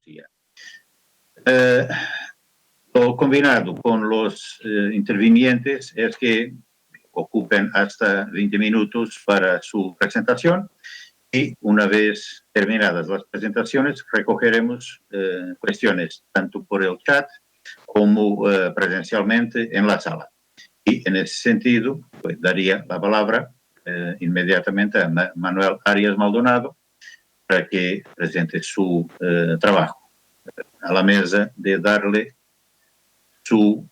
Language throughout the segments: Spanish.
Andalucía. Lo combinado con los intervinientes es que ocupen hasta 20 minutos para su presentación y una vez terminadas las presentaciones recogeremos cuestiones tanto por el chat como presencialmente en la sala. Y en ese sentido, pues daría la palabra inmediatamente a Manuel Arias Maldonado para que presente su trabajo. A la mesa de darle su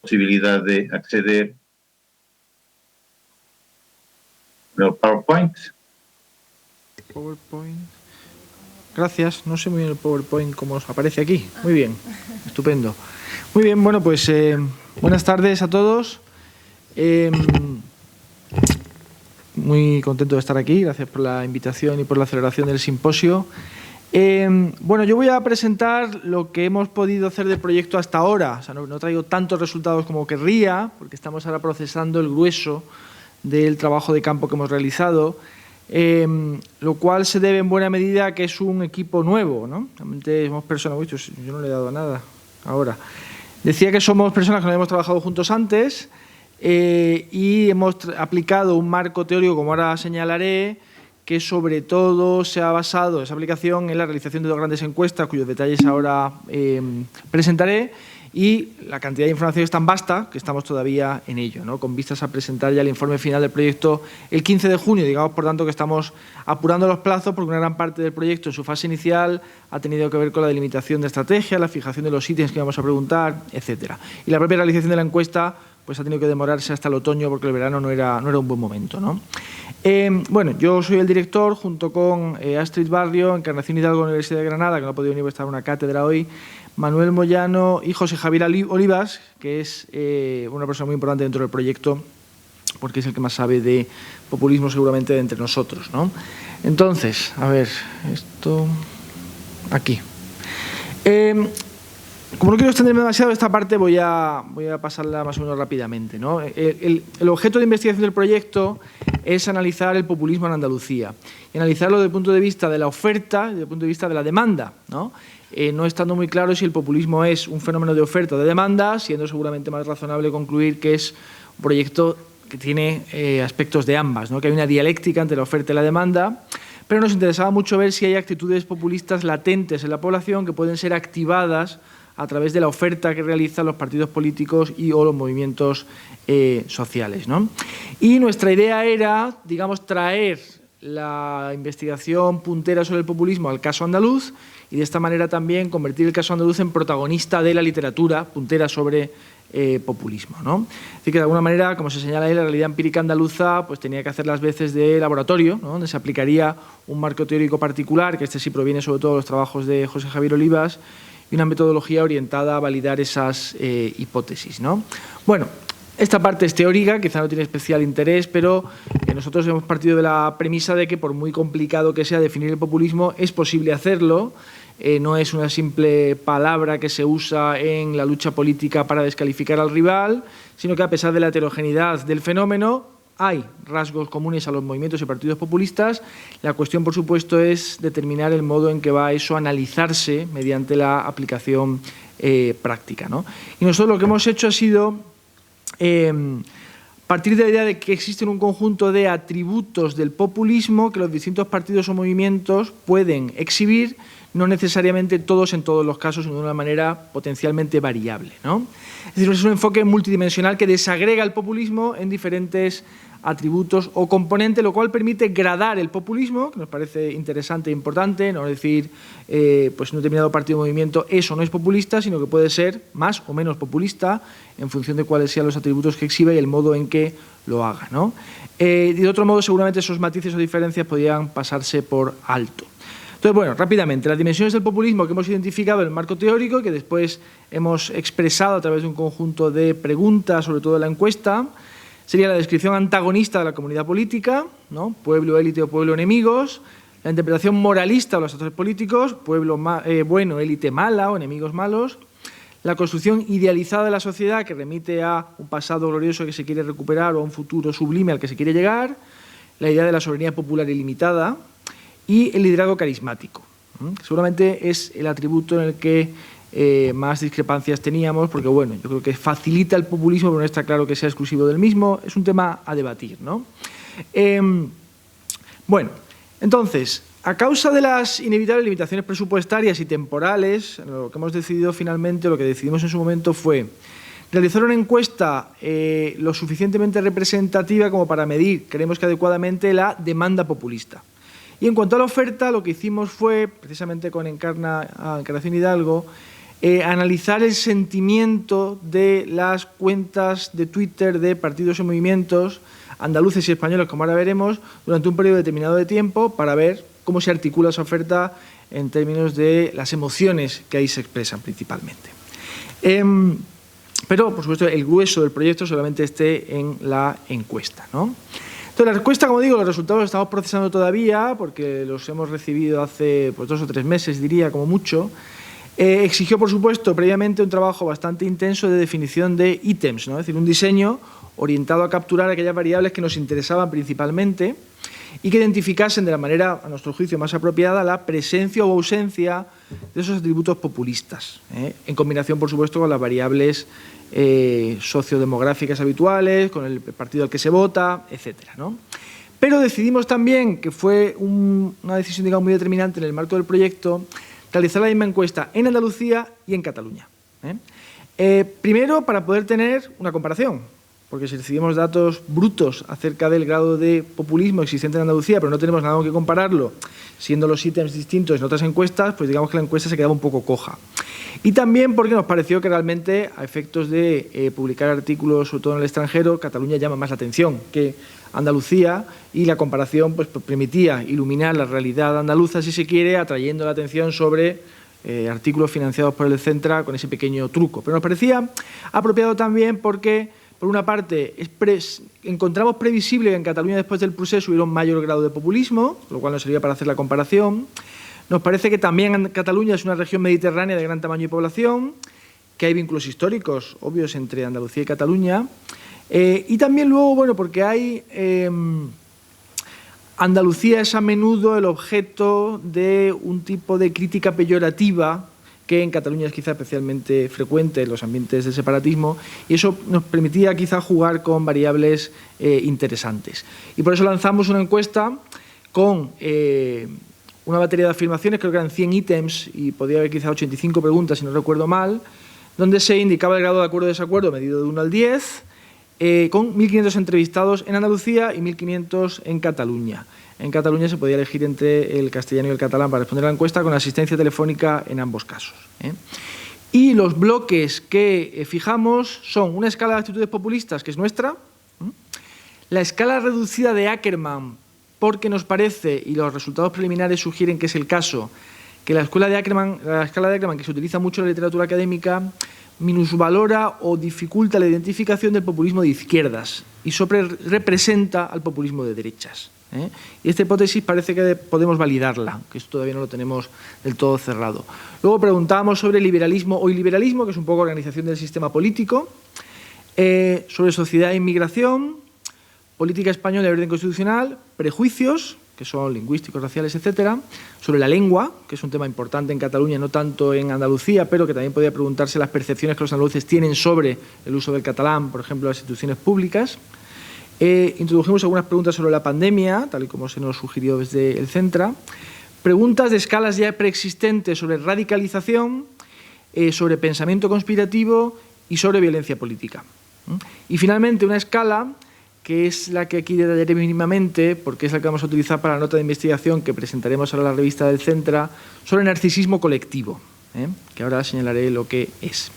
posibilidad de acceder al PowerPoint. Gracias. No sé muy bien el PowerPoint cómo os aparece aquí. Muy bien. Estupendo. Muy bien. Bueno, pues buenas tardes a todos. Muy contento de estar aquí. Gracias por la invitación y por la celebración del simposio. Bueno, yo voy a presentar lo que hemos podido hacer del proyecto hasta ahora. O sea, no traigo tantos resultados como querría, porque estamos ahora procesando el grueso del trabajo de campo que hemos realizado, lo cual se debe en buena medida a que es un equipo nuevo, ¿no? Realmente somos personas... Uy, yo no le he dado nada ahora. Decía que somos personas que no hemos trabajado juntos antes y hemos aplicado un marco teórico, como ahora señalaré, que sobre todo se ha basado esa aplicación en la realización de 2 grandes encuestas, cuyos detalles ahora presentaré, y la cantidad de información es tan vasta que estamos todavía en ello, ¿no? Con vistas a presentar ya el informe final del proyecto el 15 de junio. Digamos, por tanto, que estamos apurando los plazos porque una gran parte del proyecto en su fase inicial ha tenido que ver con la delimitación de estrategia, la fijación de los ítems que vamos a preguntar, etcétera. Y la propia realización de la encuesta pues ha tenido que demorarse hasta el otoño porque el verano no era un buen momento, ¿no? Bueno, yo soy el director, junto con Astrid Barrio, Encarnación Hidalgo, Universidad de Granada, que no ha podido venir a estar en una cátedra hoy, Manuel Moyano y José Javier Olivas, que es una persona muy importante dentro del proyecto, porque es el que más sabe de populismo seguramente de entre nosotros, ¿no? Entonces, a ver, esto... aquí. Como no quiero extenderme demasiado, esta parte voy a pasarla más o menos rápidamente, ¿no? El objeto de investigación del proyecto es analizar el populismo en Andalucía y analizarlo desde el punto de vista de la oferta y desde el punto de vista de la demanda, ¿no? No estando muy claro si el populismo es un fenómeno de oferta o de demanda, siendo seguramente más razonable concluir que es un proyecto que tiene aspectos de ambas, ¿no? Que hay una dialéctica entre la oferta y la demanda, pero nos interesaba mucho ver si hay actitudes populistas latentes en la población que pueden ser activadas a través de la oferta que realizan los partidos políticos o los movimientos sociales, ¿no? Y nuestra idea era, digamos, traer la investigación puntera sobre el populismo al caso andaluz y de esta manera también convertir el caso andaluz en protagonista de la literatura puntera sobre populismo, ¿no? Es decir, que de alguna manera, como se señala ahí, la realidad empírica andaluza pues tenía que hacer las veces de laboratorio, ¿no? Donde se aplicaría un marco teórico particular, que este sí proviene sobre todo de los trabajos de José Javier Olivas, y una metodología orientada a validar esas hipótesis, ¿no? Bueno, esta parte es teórica, quizá no tiene especial interés, pero nosotros hemos partido de la premisa de que por muy complicado que sea definir el populismo, es posible hacerlo. No es una simple palabra que se usa en la lucha política para descalificar al rival, sino que a pesar de la heterogeneidad del fenómeno, hay rasgos comunes a los movimientos y partidos populistas. La cuestión, por supuesto, es determinar el modo en que va eso a analizarse mediante la aplicación práctica, ¿no? Y nosotros lo que hemos hecho ha sido partir de la idea de que existen un conjunto de atributos del populismo que los distintos partidos o movimientos pueden exhibir, no necesariamente todos en todos los casos, sino de una manera potencialmente variable, ¿no? Es decir, es un enfoque multidimensional que desagrega el populismo en diferentes atributos o componentes, lo cual permite gradar el populismo, que nos parece interesante e importante, no decir, pues un determinado partido o movimiento eso no es populista, sino que puede ser más o menos populista en función de cuáles sean los atributos que exhiba y el modo en que lo haga, ¿no? Y de otro modo, seguramente esos matices o diferencias podrían pasarse por alto. Entonces, bueno, rápidamente, las dimensiones del populismo que hemos identificado en el marco teórico, que después hemos expresado a través de un conjunto de preguntas, sobre todo en la encuesta, sería la descripción antagonista de la comunidad política, ¿no? Pueblo élite o pueblo enemigos, la interpretación moralista de los actores políticos, pueblo bueno, élite mala o enemigos malos, la construcción idealizada de la sociedad que remite a un pasado glorioso que se quiere recuperar o a un futuro sublime al que se quiere llegar, la idea de la soberanía popular ilimitada y el liderazgo carismático, Seguramente es el atributo en el que más discrepancias teníamos, porque bueno, yo creo que facilita el populismo, pero no está claro que sea exclusivo del mismo. Es un tema a debatir, ¿no? Bueno, entonces, a causa de las inevitables limitaciones presupuestarias y temporales, lo que hemos decidido finalmente, lo que decidimos en su momento fue realizar una encuesta lo suficientemente representativa como para medir, creemos que adecuadamente, la demanda populista. Y en cuanto a la oferta, lo que hicimos fue, precisamente con Encarnación Hidalgo, analizar el sentimiento de las cuentas de Twitter de partidos y movimientos andaluces y españoles, como ahora veremos, durante un periodo determinado de tiempo para ver cómo se articula esa oferta en términos de las emociones que ahí se expresan principalmente. Pero, por supuesto, el grueso del proyecto solamente esté en la encuesta, ¿no? Entonces, la encuesta, como digo, los resultados los estamos procesando todavía porque los hemos recibido hace 2 o 3 meses, diría, como mucho. Exigió, por supuesto, previamente un trabajo bastante intenso de definición de ítems, ¿no? Es decir, un diseño orientado a capturar aquellas variables que nos interesaban principalmente y que identificasen de la manera, a nuestro juicio, más apropiada la presencia o ausencia de esos atributos populistas, en combinación, por supuesto, con las variables sociodemográficas habituales, con el partido al que se vota, etcétera, ¿no? Pero decidimos también, que fue una decisión, digamos, muy determinante en el marco del proyecto, realizar la misma encuesta en Andalucía y en Cataluña. Primero, para poder tener una comparación, porque si recibimos datos brutos acerca del grado de populismo existente en Andalucía, pero no tenemos nada con que compararlo, siendo los ítems distintos en otras encuestas, pues digamos que la encuesta se quedaba un poco coja. Y también porque nos pareció que realmente, a efectos de publicar artículos, sobre todo en el extranjero, Cataluña llama más la atención que Andalucía, y la comparación pues permitía iluminar la realidad andaluza, si se quiere, atrayendo la atención sobre artículos financiados por el Centra con ese pequeño truco. Pero nos parecía apropiado también porque, por una parte, encontramos previsible que en Cataluña después del procés hubiera un mayor grado de populismo, lo cual nos servía para hacer la comparación. Nos parece que también Cataluña es una región mediterránea de gran tamaño y población, que hay vínculos históricos obvios entre Andalucía y Cataluña. Y también luego, bueno, porque hay... Andalucía es a menudo el objeto de un tipo de crítica peyorativa que en Cataluña es quizá especialmente frecuente en los ambientes del separatismo, y eso nos permitía quizá jugar con variables interesantes. Y por eso lanzamos una encuesta con una batería de afirmaciones, creo que eran 100 ítems y podía haber quizá 85 preguntas, si no recuerdo mal, donde se indicaba el grado de acuerdo o desacuerdo medido de 1 al 10, con 1.500 entrevistados en Andalucía y 1.500 en Cataluña. En Cataluña se podía elegir entre el castellano y el catalán para responder a la encuesta, con asistencia telefónica en ambos casos. Y los bloques que fijamos son una escala de actitudes populistas, que es nuestra, la escala reducida de Ackermann, porque nos parece, y los resultados preliminares sugieren que es el caso, que la escala de Ackermann, que se utiliza mucho en la literatura académica, minusvalora o dificulta la identificación del populismo de izquierdas y representa al populismo de derechas. Y esta hipótesis parece que podemos validarla, que esto todavía no lo tenemos del todo cerrado. Luego preguntábamos sobre liberalismo o iliberalismo, que es un poco organización del sistema político, sobre sociedad e inmigración, política española y orden constitucional, prejuicios, que son lingüísticos, raciales, etcétera, sobre la lengua, que es un tema importante en Cataluña, no tanto en Andalucía, pero que también podría preguntarse las percepciones que los andaluces tienen sobre el uso del catalán, por ejemplo, en las instituciones públicas. Introdujimos algunas preguntas sobre la pandemia, tal y como se nos sugirió desde el Centra, preguntas de escalas ya preexistentes sobre radicalización, sobre pensamiento conspirativo y sobre violencia política. Y finalmente una escala que es la que aquí detallaré mínimamente, porque es la que vamos a utilizar para la nota de investigación que presentaremos ahora en la revista del Centra, sobre narcisismo colectivo, que ahora señalaré lo que es.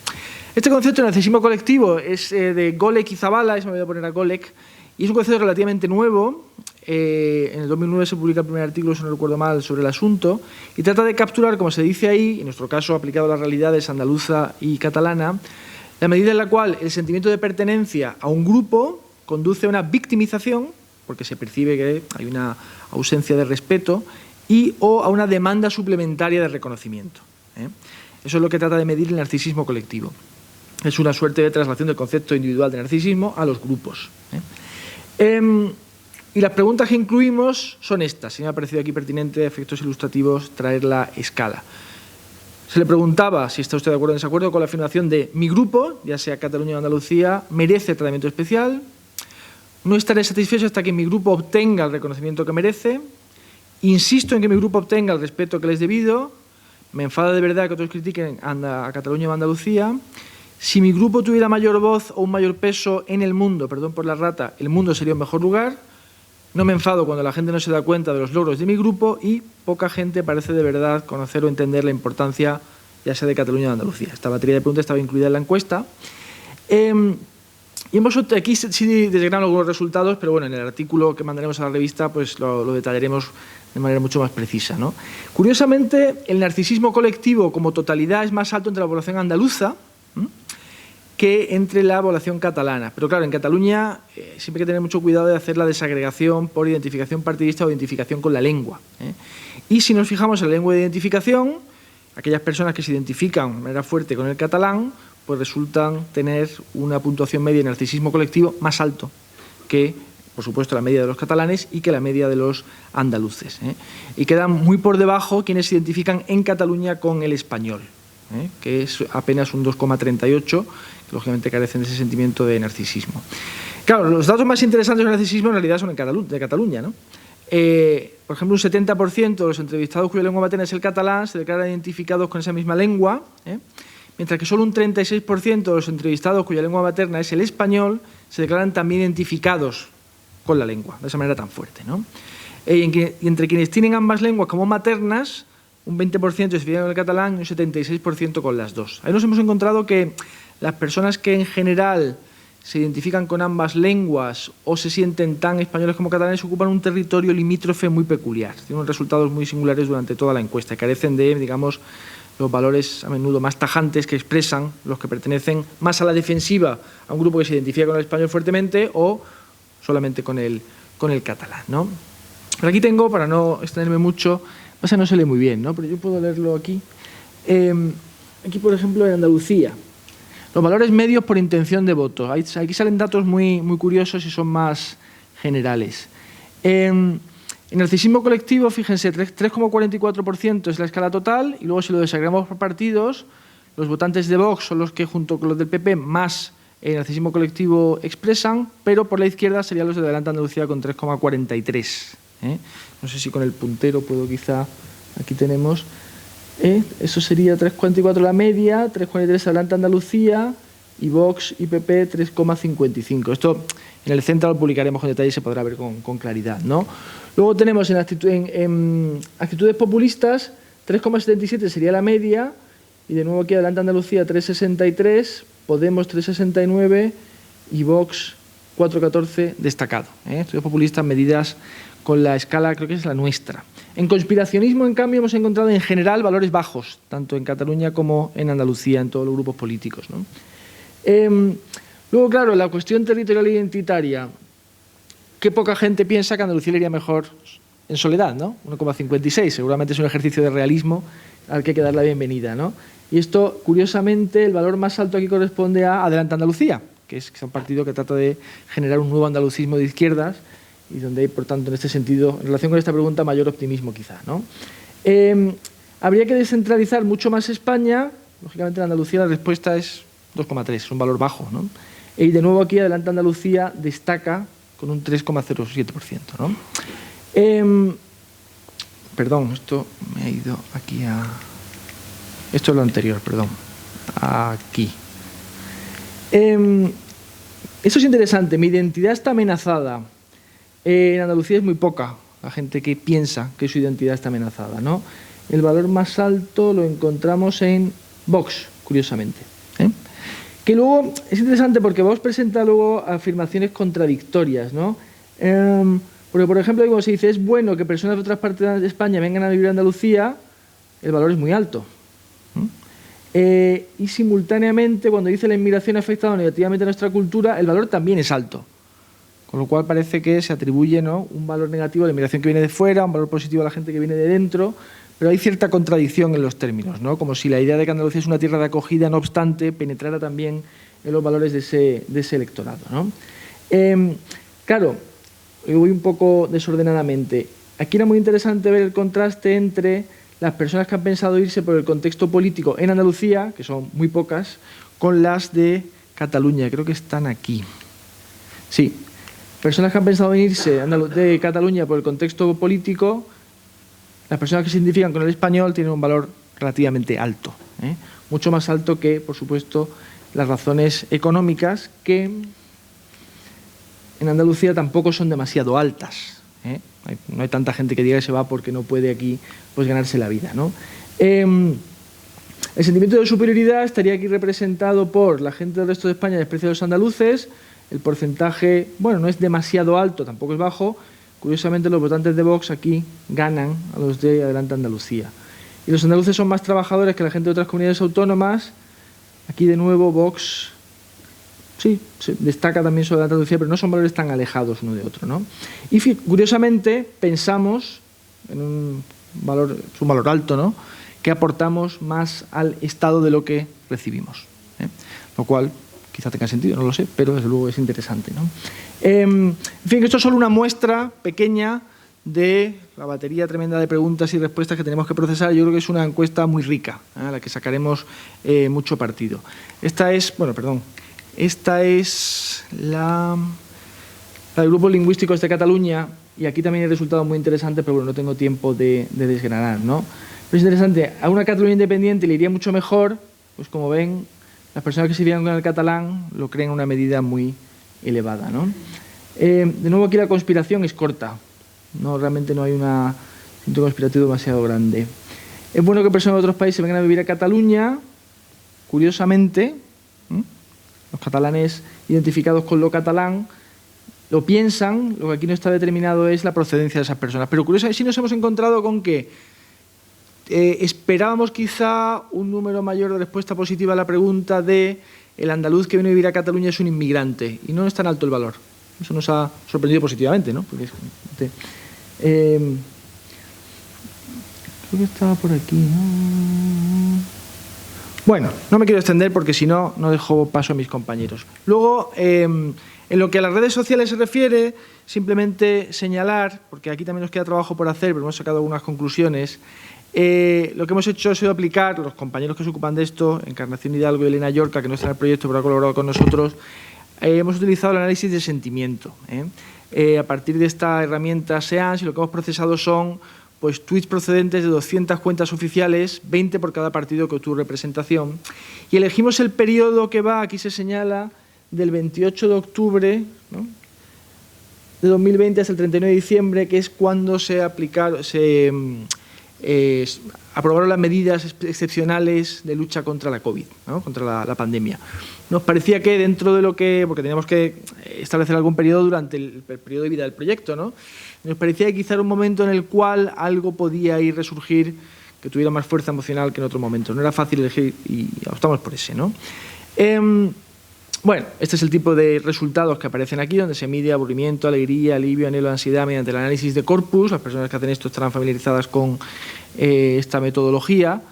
Este concepto de narcisismo colectivo es de Golek y Zabala, eso me voy a poner a Golek, y es un concepto relativamente nuevo. En el 2009 se publica el primer artículo, si no recuerdo mal, sobre el asunto, y trata de capturar, como se dice ahí, en nuestro caso aplicado a las realidades andaluza y catalana, la medida en la cual el sentimiento de pertenencia a un grupo conduce a una victimización, porque se percibe que hay una ausencia de respeto, o a una demanda suplementaria de reconocimiento. Eso es lo que trata de medir el narcisismo colectivo. Es una suerte de traslación del concepto individual de narcisismo a los grupos. Y las preguntas que incluimos son estas. Si me ha parecido aquí pertinente, a efectos ilustrativos, traer la escala. Se le preguntaba si está usted de acuerdo o en desacuerdo con la afirmación de mi grupo, ya sea Cataluña o Andalucía, merece tratamiento especial. No estaré satisfecho hasta que mi grupo obtenga el reconocimiento que merece. Insisto en que mi grupo obtenga el respeto que le es debido. Me enfada de verdad que otros critiquen a Cataluña o Andalucía. Si mi grupo tuviera mayor voz o un mayor peso en el mundo, perdón por la rata, el mundo sería un mejor lugar. No me enfado cuando la gente no se da cuenta de los logros de mi grupo y poca gente parece de verdad conocer o entender la importancia, ya sea de Cataluña o de Andalucía. Esta batería de preguntas estaba incluida en la encuesta. Y aquí sí desgranamos algunos resultados, pero bueno, en el artículo que mandaremos a la revista pues lo detallaremos de manera mucho más precisa, ¿no? Curiosamente, el narcisismo colectivo como totalidad es más alto entre la población andaluza que entre la población catalana. Pero claro, en Cataluña siempre hay que tener mucho cuidado de hacer la desagregación por identificación partidista o identificación con la lengua. Y si nos fijamos en la lengua de identificación, aquellas personas que se identifican de manera fuerte con el catalán, pues resultan tener una puntuación media de narcisismo colectivo más alto que, por supuesto, la media de los catalanes y que la media de los andaluces. Y quedan muy por debajo quienes se identifican en Cataluña con el español, que es apenas un 2,38, que lógicamente carecen de ese sentimiento de narcisismo. Claro, los datos más interesantes del narcisismo en realidad son de Cataluña, ¿no? Por ejemplo, un 70% de los entrevistados cuya lengua materna es el catalán se declaran identificados con esa misma lengua, mientras que solo un 36% de los entrevistados cuya lengua materna es el español se declaran también identificados con la lengua, de esa manera tan fuerte, ¿no? Y entre quienes tienen ambas lenguas como maternas, un 20% se identifican con el catalán y un 76% con las dos. Ahí nos hemos encontrado que las personas que en general se identifican con ambas lenguas o se sienten tan españoles como catalanes ocupan un territorio limítrofe muy peculiar. Tienen unos resultados muy singulares durante toda la encuesta. Carecen de, digamos, los valores a menudo más tajantes que expresan los que pertenecen más a la defensiva a un grupo que se identifica con el español fuertemente o solamente con el catalán, ¿no? Pero aquí tengo, para no extenderme mucho, no se lee muy bien, ¿no? Pero yo puedo leerlo aquí. Aquí, por ejemplo, en Andalucía. Los valores medios por intención de voto. Aquí salen datos muy curiosos y son más generales. En narcisismo colectivo, fíjense, 3,44% es la escala total y luego si lo desagregamos por partidos, los votantes de Vox son los que junto con los del PP más narcisismo colectivo expresan, pero por la izquierda serían los de Adelante Andalucía con 3,43. No sé si con el puntero puedo quizá, aquí tenemos... Eso sería 3,44 la media, 3,43 Adelante Andalucía y Vox y PP 3,55. Esto en el centro lo publicaremos con detalle y se podrá ver con claridad, ¿no? Luego tenemos en actitudes populistas 3,77 sería la media y de nuevo aquí Adelante Andalucía 3,63, Podemos 3,69 y Vox 4,14 destacado. Actitudes populistas medidas con la escala, creo que es la nuestra. En conspiracionismo, en cambio, hemos encontrado en general valores bajos, tanto en Cataluña como en Andalucía, en todos los grupos políticos, ¿no? Luego, claro, la cuestión territorial identitaria. Qué poca gente piensa que Andalucía le iría mejor en soledad, ¿no? 1,56, seguramente es un ejercicio de realismo al que hay que dar la bienvenida, ¿no? Y esto, curiosamente, el valor más alto aquí corresponde a Adelante Andalucía, que es un partido que trata de generar un nuevo andalucismo de izquierdas, y donde hay, por tanto, en este sentido, en relación con esta pregunta, mayor optimismo quizá, ¿no? Habría que descentralizar mucho más España. Lógicamente, en Andalucía la respuesta es 2,3, es un valor bajo, ¿no? Y de nuevo aquí, Adelante Andalucía destaca con un 3,07%, ¿no? Perdón, esto me ha ido aquí a... Esto es lo anterior, perdón. Aquí. Esto es interesante. Mi identidad está amenazada. En Andalucía es muy poca la gente que piensa que su identidad está amenazada, ¿no? El valor más alto lo encontramos en Vox, curiosamente. Que luego es interesante porque Vox presenta luego afirmaciones contradictorias, ¿no? Porque, por ejemplo, como se dice, es bueno que personas de otras partes de España vengan a vivir a Andalucía, el valor es muy alto. Y simultáneamente, cuando dice la inmigración ha afectado negativamente a nuestra cultura, el valor también es alto. Con lo cual parece que se atribuye, ¿no?, un valor negativo a la inmigración que viene de fuera, un valor positivo a la gente que viene de dentro, pero hay cierta contradicción en los términos, ¿no? Como si la idea de que Andalucía es una tierra de acogida, no obstante, penetrara también en los valores de ese electorado, ¿no? Claro, voy un poco desordenadamente. Aquí era muy interesante ver el contraste entre las personas que han pensado irse por el contexto político en Andalucía, que son muy pocas, con las de Cataluña. Creo que están aquí. Sí, personas que han pensado en irse de Cataluña por el contexto político, las personas que se identifican con el español tienen un valor relativamente alto, mucho más alto que, por supuesto, las razones económicas, que en Andalucía tampoco son demasiado altas. No hay tanta gente que diga que se va porque no puede aquí pues, ganarse la vida, ¿no? El sentimiento de superioridad estaría aquí representado por la gente del resto de España desprecia a los andaluces. El porcentaje, bueno, no es demasiado alto, tampoco es bajo. Curiosamente, los votantes de Vox aquí ganan a los de Adelante Andalucía. Y los andaluces son más trabajadores que la gente de otras comunidades autónomas. Aquí, de nuevo, Vox sí, se destaca también sobre Adelante Andalucía, pero no son valores tan alejados uno de otro, ¿no? Y curiosamente, pensamos en un valor alto, ¿no?, que aportamos más al Estado de lo que recibimos, lo cual quizá tenga sentido, no lo sé, pero desde luego es interesante, ¿no? En fin, esto es solo una muestra pequeña de la batería tremenda de preguntas y respuestas que tenemos que procesar. Yo creo que es una encuesta muy rica, a la que sacaremos mucho partido. Esta es la de grupos lingüísticos de Cataluña, y aquí también hay resultados muy interesantes, pero bueno, no tengo tiempo de desgranar, ¿no? Pero es interesante, a una Cataluña independiente le iría mucho mejor, pues como ven, las personas que se vivían con el catalán lo creen en una medida muy elevada, ¿no? De nuevo, aquí la conspiración es corta, no, realmente no hay un sentido conspirativo demasiado grande. Es bueno que personas de otros países vengan a vivir a Cataluña. Curiosamente, los catalanes identificados con lo catalán lo piensan. Lo que aquí no está determinado es la procedencia de esas personas. Pero curiosamente sí nos hemos encontrado con que esperábamos quizá un número mayor de respuesta positiva a la pregunta de el andaluz que viene a vivir a Cataluña es un inmigrante, y no es tan alto el valor. Eso nos ha sorprendido positivamente, ¿no? Porque creo que estaba por aquí, ¿no? Bueno, no me quiero extender porque si no, no dejo paso a mis compañeros. Luego, en lo que a las redes sociales se refiere, simplemente señalar, porque aquí también nos queda trabajo por hacer, pero hemos sacado algunas conclusiones. Lo que hemos hecho ha sido aplicar, los compañeros que se ocupan de esto, Encarnación Hidalgo y Elena Yorca, que no están en el proyecto pero ha colaborado con nosotros, hemos utilizado el análisis de sentimiento. A partir de esta herramienta SEANS, y lo que hemos procesado son pues, tweets procedentes de 200 cuentas oficiales, 20 por cada partido que obtuvo representación, y elegimos el periodo que va, aquí se señala, del 28 de octubre, ¿no?, de 2020 hasta el 31 de diciembre, que es cuando se aprobaron las medidas excepcionales de lucha contra la COVID, ¿no?, contra la pandemia. Nos parecía que dentro de lo que, porque teníamos que establecer algún periodo durante el periodo de vida del proyecto, ¿no?, nos parecía que quizá era un momento en el cual algo podía ir resurgir que tuviera más fuerza emocional que en otro momento. No era fácil elegir y optamos por ese, ¿no? Bueno, este es el tipo de resultados que aparecen aquí, donde se mide aburrimiento, alegría, alivio, anhelo, ansiedad mediante el análisis de corpus. Las personas que hacen esto estarán familiarizadas con esta metodología,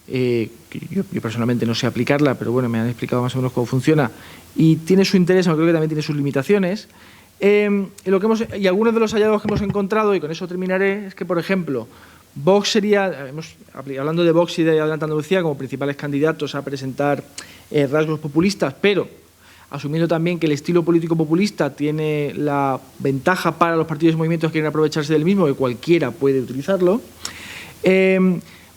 que yo personalmente no sé aplicarla, pero bueno, me han explicado más o menos cómo funciona y tiene su interés, aunque creo que también tiene sus limitaciones. Y algunos de los hallazgos que hemos encontrado, y con eso terminaré, es que, por ejemplo, Vox sería, hablando de Vox y de Adelante Andalucía como principales candidatos a presentar rasgos populistas, pero asumiendo también que el estilo político populista tiene la ventaja para los partidos y movimientos que quieren aprovecharse del mismo, que cualquiera puede utilizarlo.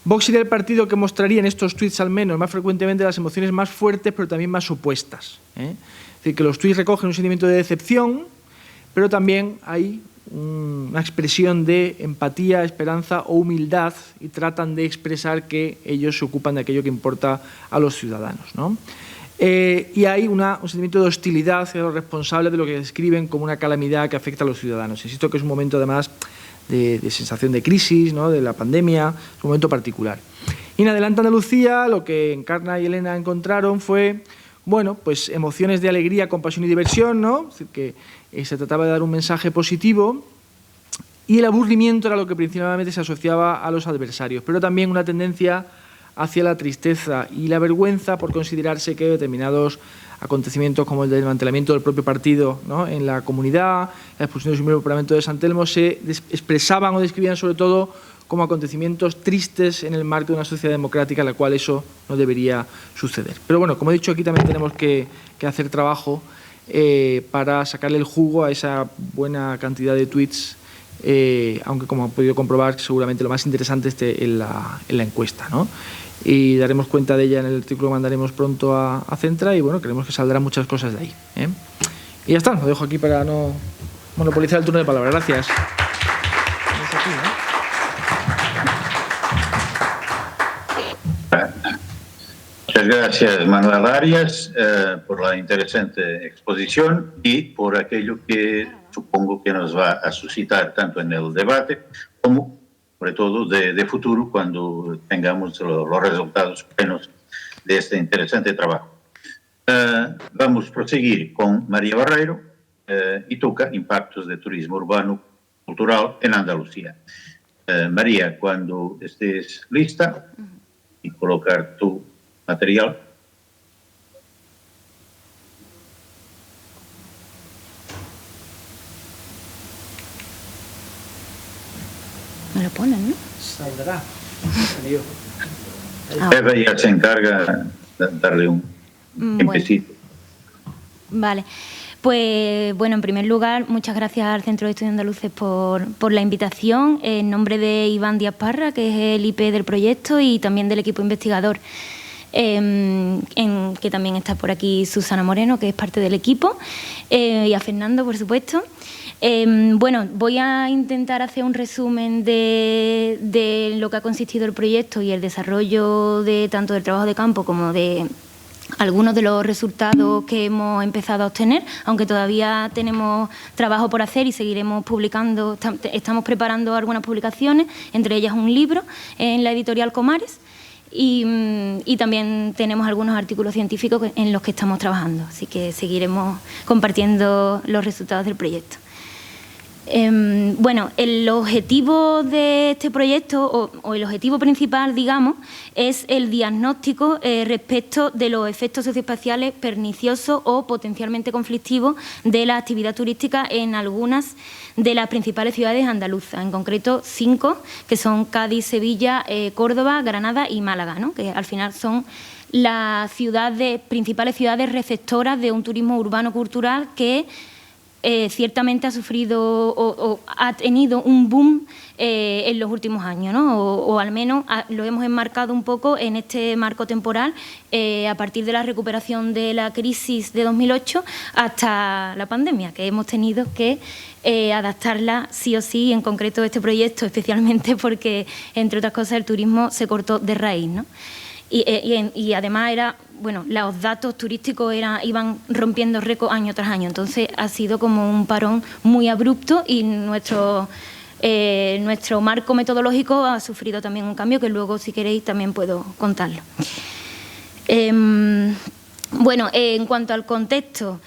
Vox sería el partido que mostraría en estos tuits al menos más frecuentemente las emociones más fuertes, pero también más opuestas. Es decir, que los tuits recogen un sentimiento de decepción, pero también hay una expresión de empatía, esperanza o humildad, y tratan de expresar que ellos se ocupan de aquello que importa a los ciudadanos, ¿no? Y hay un sentimiento de hostilidad hacia los responsables de lo que describen como una calamidad que afecta a los ciudadanos. Insisto que es un momento, además, de sensación de crisis, ¿no?, de la pandemia, es un momento particular. Y en Adelante Andalucía, lo que Encarna y Elena encontraron fue, bueno, pues emociones de alegría, compasión y diversión, ¿no? Es decir, que se trataba de dar un mensaje positivo, y el aburrimiento era lo que principalmente se asociaba a los adversarios, pero también una tendencia hacia la tristeza y la vergüenza por considerarse que determinados acontecimientos como el desmantelamiento del propio partido, ¿no?, en la comunidad, la expulsión de su miembro del Parlamento de San Telmo, se expresaban o describían sobre todo como acontecimientos tristes en el marco de una sociedad democrática en la cual eso no debería suceder. Pero bueno, como he dicho, aquí también tenemos que hacer trabajo para sacarle el jugo a esa buena cantidad de tweets, aunque como han podido comprobar, seguramente lo más interesante esté en la encuesta, ¿no? Y daremos cuenta de ella en el artículo que mandaremos pronto a Centra y bueno, creemos que saldrán muchas cosas de ahí, ¿eh? Y ya está, lo dejo aquí para no monopolizar el turno de palabra. Gracias. Muchas gracias, Manuel Arias, por la interesante exposición y por aquello que supongo que nos va a suscitar tanto en el debate como, sobre todo, de futuro cuando tengamos los resultados plenos de este interesante trabajo. Vamos a proseguir con María Barreiro y toca impactos de turismo urbano cultural en Andalucía. María, cuando estés lista y colocar tu material. Me lo ponen, ¿no? Saldrá. Eva ya se encarga de darle un tiempecito. Vale. Pues bueno, en primer lugar, muchas gracias al Centro de Estudios Andaluces por la invitación, en nombre de Iván Díaz Parra, que es el IP del proyecto, y también del equipo investigador, que también está por aquí Susana Moreno, que es parte del equipo, y a Fernando, por supuesto. Bueno, voy a intentar hacer un resumen de lo que ha consistido el proyecto y el desarrollo de tanto del trabajo de campo como de algunos de los resultados que hemos empezado a obtener, aunque todavía tenemos trabajo por hacer y seguiremos publicando. Estamos preparando algunas publicaciones, entre ellas un libro en la editorial Comares, y también tenemos algunos artículos científicos en los que estamos trabajando, así que seguiremos compartiendo los resultados del proyecto. Bueno, el objetivo de este proyecto, o el objetivo principal, digamos, es el diagnóstico respecto de los efectos socioespaciales perniciosos o potencialmente conflictivos de la actividad turística en algunas de las principales ciudades andaluzas, en concreto 5, que son Cádiz, Sevilla, Córdoba, Granada y Málaga, ¿no?, que al final son las principales ciudades receptoras de un turismo urbano cultural que ciertamente ha sufrido o ha tenido un boom en los últimos años, ¿no? O al menos lo hemos enmarcado un poco en este marco temporal a partir de la recuperación de la crisis de 2008 hasta la pandemia, que hemos tenido que adaptarla sí o sí, en concreto este proyecto especialmente porque, entre otras cosas, el turismo se cortó de raíz, ¿no? Y además los datos turísticos iban rompiendo récords año tras año, entonces ha sido como un parón muy abrupto y nuestro marco metodológico ha sufrido también un cambio que luego, si queréis, también puedo contarlo. Bueno, en cuanto al contexto,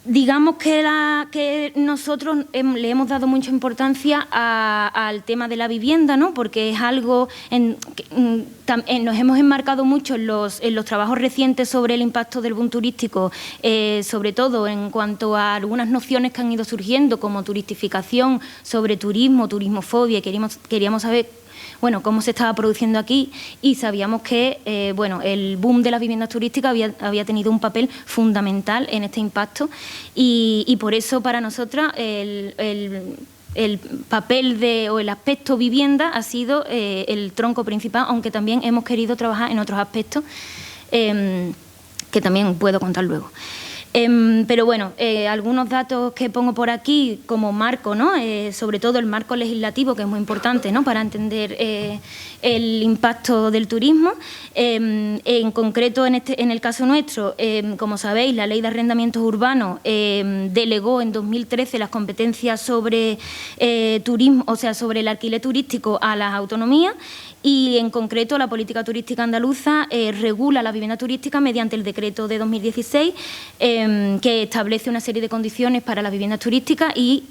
digamos que nosotros le hemos dado mucha importancia al tema de la vivienda, ¿no?, porque es algo nos hemos enmarcado mucho en los trabajos recientes sobre el impacto del boom turístico, sobre todo en cuanto a algunas nociones que han ido surgiendo como turistificación, sobre turismo, turismofobia. Queríamos saber cómo se estaba produciendo aquí, y sabíamos que el boom de las viviendas turísticas había tenido un papel fundamental en este impacto, y por eso para nosotras el papel o el aspecto vivienda ha sido el tronco principal, aunque también hemos querido trabajar en otros aspectos que también puedo contar luego. Pero bueno, algunos datos que pongo por aquí como marco, ¿no?, sobre todo el marco legislativo, que es muy importante, ¿no?, para entender el impacto del turismo. En concreto, en el caso nuestro, como sabéis, la Ley de Arrendamientos Urbanos delegó en 2013 las competencias sobre turismo, o sea, sobre el alquiler turístico a las autonomías, y en concreto la política turística andaluza regula la vivienda turística mediante el decreto de 2016, que establece una serie de condiciones para las viviendas turísticas y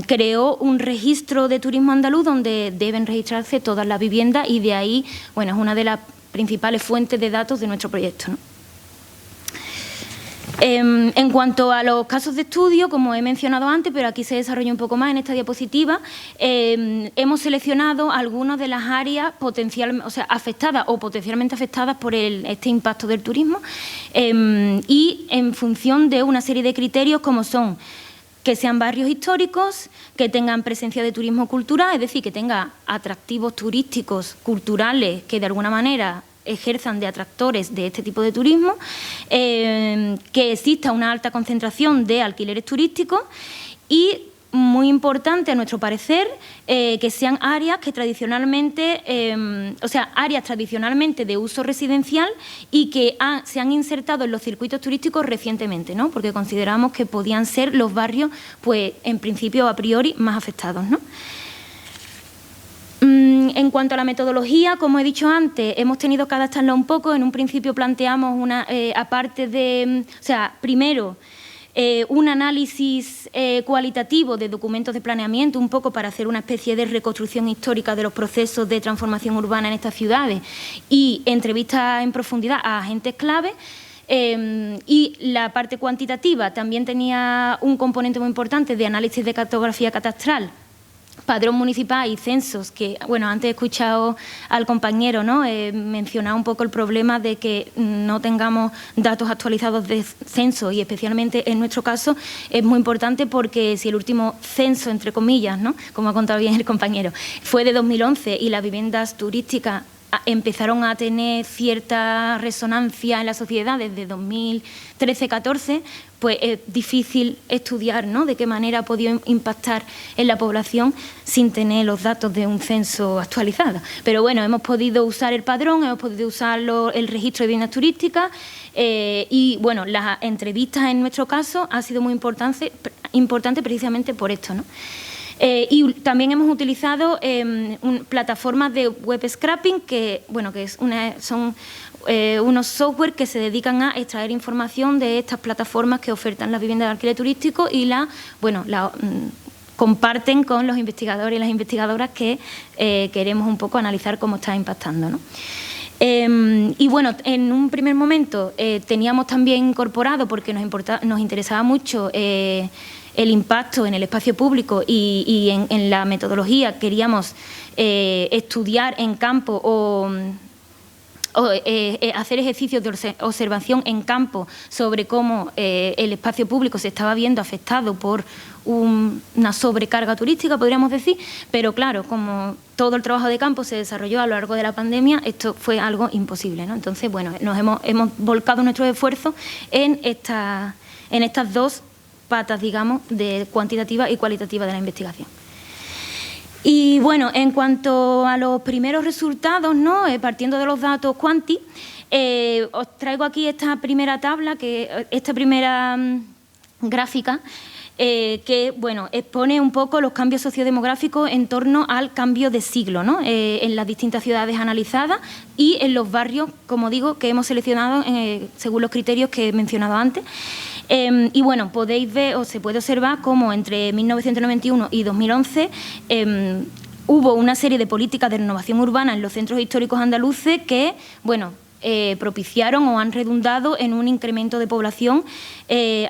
creó un registro de turismo andaluz donde deben registrarse todas las viviendas y de ahí, bueno, es una de las principales fuentes de datos de nuestro proyecto, ¿no? En cuanto a los casos de estudio, como he mencionado antes, pero aquí se desarrolla un poco más en esta diapositiva, hemos seleccionado algunas de las áreas afectadas o potencialmente afectadas por este impacto del turismo y en función de una serie de criterios como son que sean barrios históricos, que tengan presencia de turismo cultural, es decir, que tenga atractivos turísticos, culturales, que de alguna manera ejerzan de atractores de este tipo de turismo, que exista una alta concentración de alquileres turísticos y, muy importante a nuestro parecer, que sean áreas que tradicionalmente, áreas tradicionalmente de uso residencial y que se han insertado en los circuitos turísticos recientemente, ¿no? Porque consideramos que podían ser los barrios, pues, en principio, a priori, más afectados, ¿no? En cuanto a la metodología, como he dicho antes, hemos tenido que adaptarla un poco. En un principio planteamos primero un análisis cualitativo de documentos de planeamiento, un poco para hacer una especie de reconstrucción histórica de los procesos de transformación urbana en estas ciudades y entrevistas en profundidad a agentes clave. Y la parte cuantitativa también tenía un componente muy importante de análisis de cartografía catastral, padrón municipal y censos, que, bueno, antes he escuchado al compañero, ¿no?, mencionar un poco el problema de que no tengamos datos actualizados de censo y especialmente en nuestro caso es muy importante porque si el último censo, entre comillas, ¿no?, como ha contado bien el compañero, fue de 2011 y las viviendas turísticas empezaron a tener cierta resonancia en la sociedad desde 2013-14, pues es difícil estudiar, ¿no?, de qué manera ha podido impactar en la población sin tener los datos de un censo actualizado. Pero bueno, hemos podido usar el padrón, hemos podido usar el registro de viviendas turísticas y bueno, las entrevistas en nuestro caso ha sido muy importante precisamente por esto, ¿no? Y también hemos utilizado plataformas de web scraping que, bueno, son unos software que se dedican a extraer información de estas plataformas que ofertan las viviendas de alquiler turístico y la comparten con los investigadores y las investigadoras que queremos un poco analizar cómo está impactando, ¿no? Y bueno, en un primer momento teníamos también incorporado, porque nos interesaba mucho el impacto en el espacio público y en la metodología, queríamos estudiar en campo o hacer ejercicios de observación en campo sobre cómo el espacio público se estaba viendo afectado por una sobrecarga turística, podríamos decir, pero claro, como todo el trabajo de campo se desarrolló a lo largo de la pandemia, esto fue algo imposible, ¿no? Entonces, bueno, hemos volcado nuestros esfuerzos en estas dos patas, digamos, de cuantitativa y cualitativa de la investigación. Y bueno, en cuanto a los primeros resultados, ¿no?, partiendo de los datos cuanti, os traigo aquí esta primera tabla, esta primera gráfica, que bueno, expone un poco los cambios sociodemográficos en torno al cambio de siglo, ¿no?, en las distintas ciudades analizadas y en los barrios, como digo, que hemos seleccionado según los criterios que he mencionado antes. Y bueno, podéis ver o se puede observar cómo entre 1991 y 2011 hubo una serie de políticas de renovación urbana en los centros históricos andaluces que, bueno, propiciaron o han redundado en un incremento de población,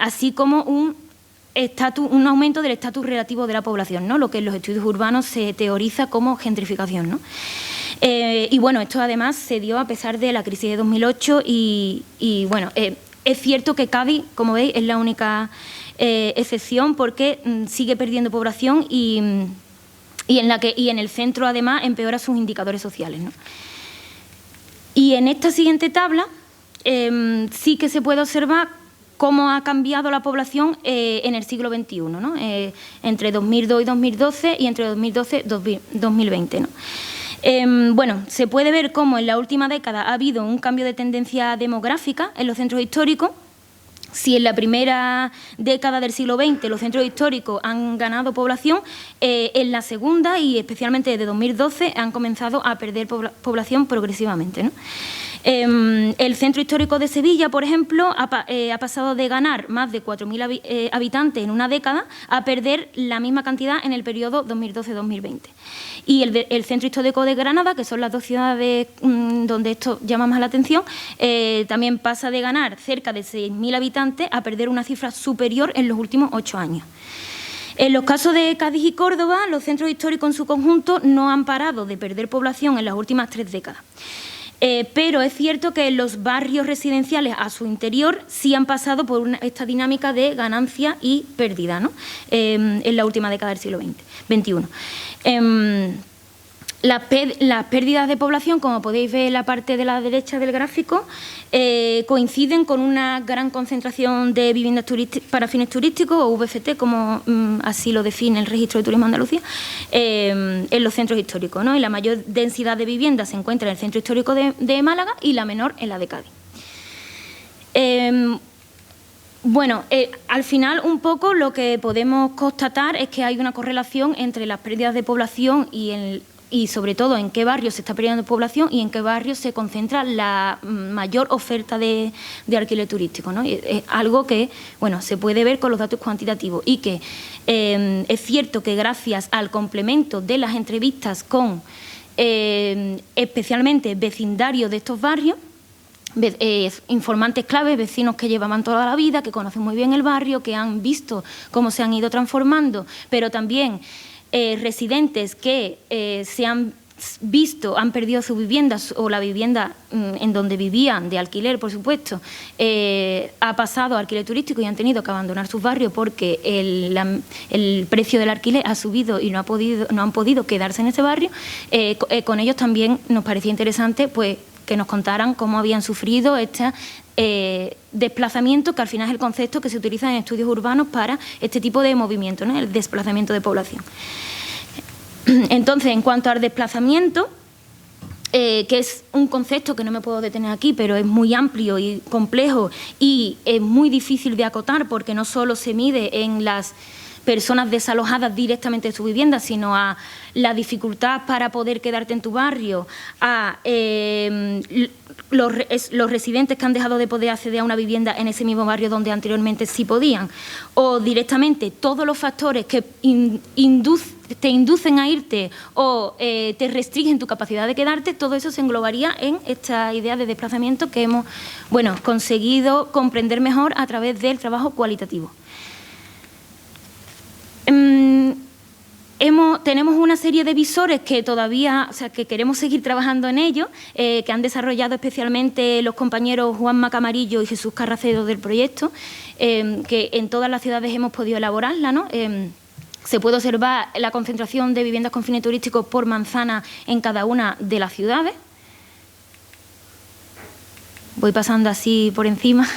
así como un aumento del estatus relativo de la población, ¿no?, lo que en los estudios urbanos se teoriza como gentrificación, ¿no? Y bueno, esto además se dio a pesar de la crisis de 2008 y bueno, es cierto que Cádiz, como veis, es la única excepción porque sigue perdiendo población y en el centro, además, empeora sus indicadores sociales, ¿no? Y en esta siguiente tabla sí que se puede observar cómo ha cambiado la población en el siglo XXI, ¿no?, entre 2002 y 2012 y entre 2012 y 2020, ¿no? Bueno, se puede ver cómo en la última década ha habido un cambio de tendencia demográfica en los centros históricos. Si en la primera década del siglo XX los centros históricos han ganado población, en la segunda y especialmente desde 2012 han comenzado a perder población progresivamente, ¿no? El Centro Histórico de Sevilla, por ejemplo, ha pasado de ganar más de 4.000 habitantes en una década a perder la misma cantidad en el periodo 2012-2020. Y el Centro Histórico de Granada, que son las dos ciudades donde esto llama más la atención, también pasa de ganar cerca de 6.000 habitantes a perder una cifra superior en los últimos 8 años. En los casos de Cádiz y Córdoba, los centros históricos en su conjunto no han parado de perder población en las últimas 3 décadas. Pero es cierto que los barrios residenciales a su interior sí han pasado por esta dinámica de ganancia y pérdida, ¿no? En la última década del siglo XXI. Las pérdidas de población, como podéis ver en la parte de la derecha del gráfico, coinciden con una gran concentración de viviendas para fines turísticos, o VFT, como así lo define el Registro de Turismo de Andalucía, en los centros históricos, ¿no? Y la mayor densidad de viviendas se encuentra en el Centro Histórico de Málaga y la menor en la de Cádiz. Bueno, al final un poco lo que podemos constatar es que hay una correlación entre las pérdidas de población y sobre todo en qué barrio se está perdiendo población y en qué barrio se concentra la mayor oferta de alquiler turístico, ¿no? Es algo que, bueno, se puede ver con los datos cuantitativos y que es cierto que gracias al complemento de las entrevistas con especialmente vecindarios de estos barrios, informantes claves, vecinos que llevaban toda la vida, que conocen muy bien el barrio, que han visto cómo se han ido transformando, pero también residentes que se han perdido sus viviendas o la vivienda en donde vivían de alquiler, por supuesto, ha pasado a alquiler turístico y han tenido que abandonar sus barrios porque el precio del alquiler ha subido y no han podido quedarse en ese barrio. Con ellos también nos parecía interesante pues que nos contaran cómo habían sufrido este desplazamiento, que al final es el concepto que se utiliza en estudios urbanos para este tipo de movimiento, ¿no? El desplazamiento de población. Entonces, en cuanto al desplazamiento, que es un concepto que no me puedo detener aquí, pero es muy amplio y complejo y es muy difícil de acotar porque no solo se mide en las personas desalojadas directamente de su vivienda, sino a la dificultad para poder quedarte en tu barrio, a los residentes que han dejado de poder acceder a una vivienda en ese mismo barrio donde anteriormente sí podían, o directamente todos los factores que te inducen a irte o te restringen tu capacidad de quedarte, todo eso se englobaría en esta idea de desplazamiento que hemos conseguido comprender mejor a través del trabajo cualitativo. Tenemos una serie de visores que todavía, que queremos seguir trabajando en ello, que han desarrollado especialmente los compañeros Juanma Camarillo y Jesús Carracedo del proyecto, que en todas las ciudades hemos podido elaborarla, ¿no? Se puede observar la concentración de viviendas con fines turísticos por manzana en cada una de las ciudades. Voy pasando así por encima.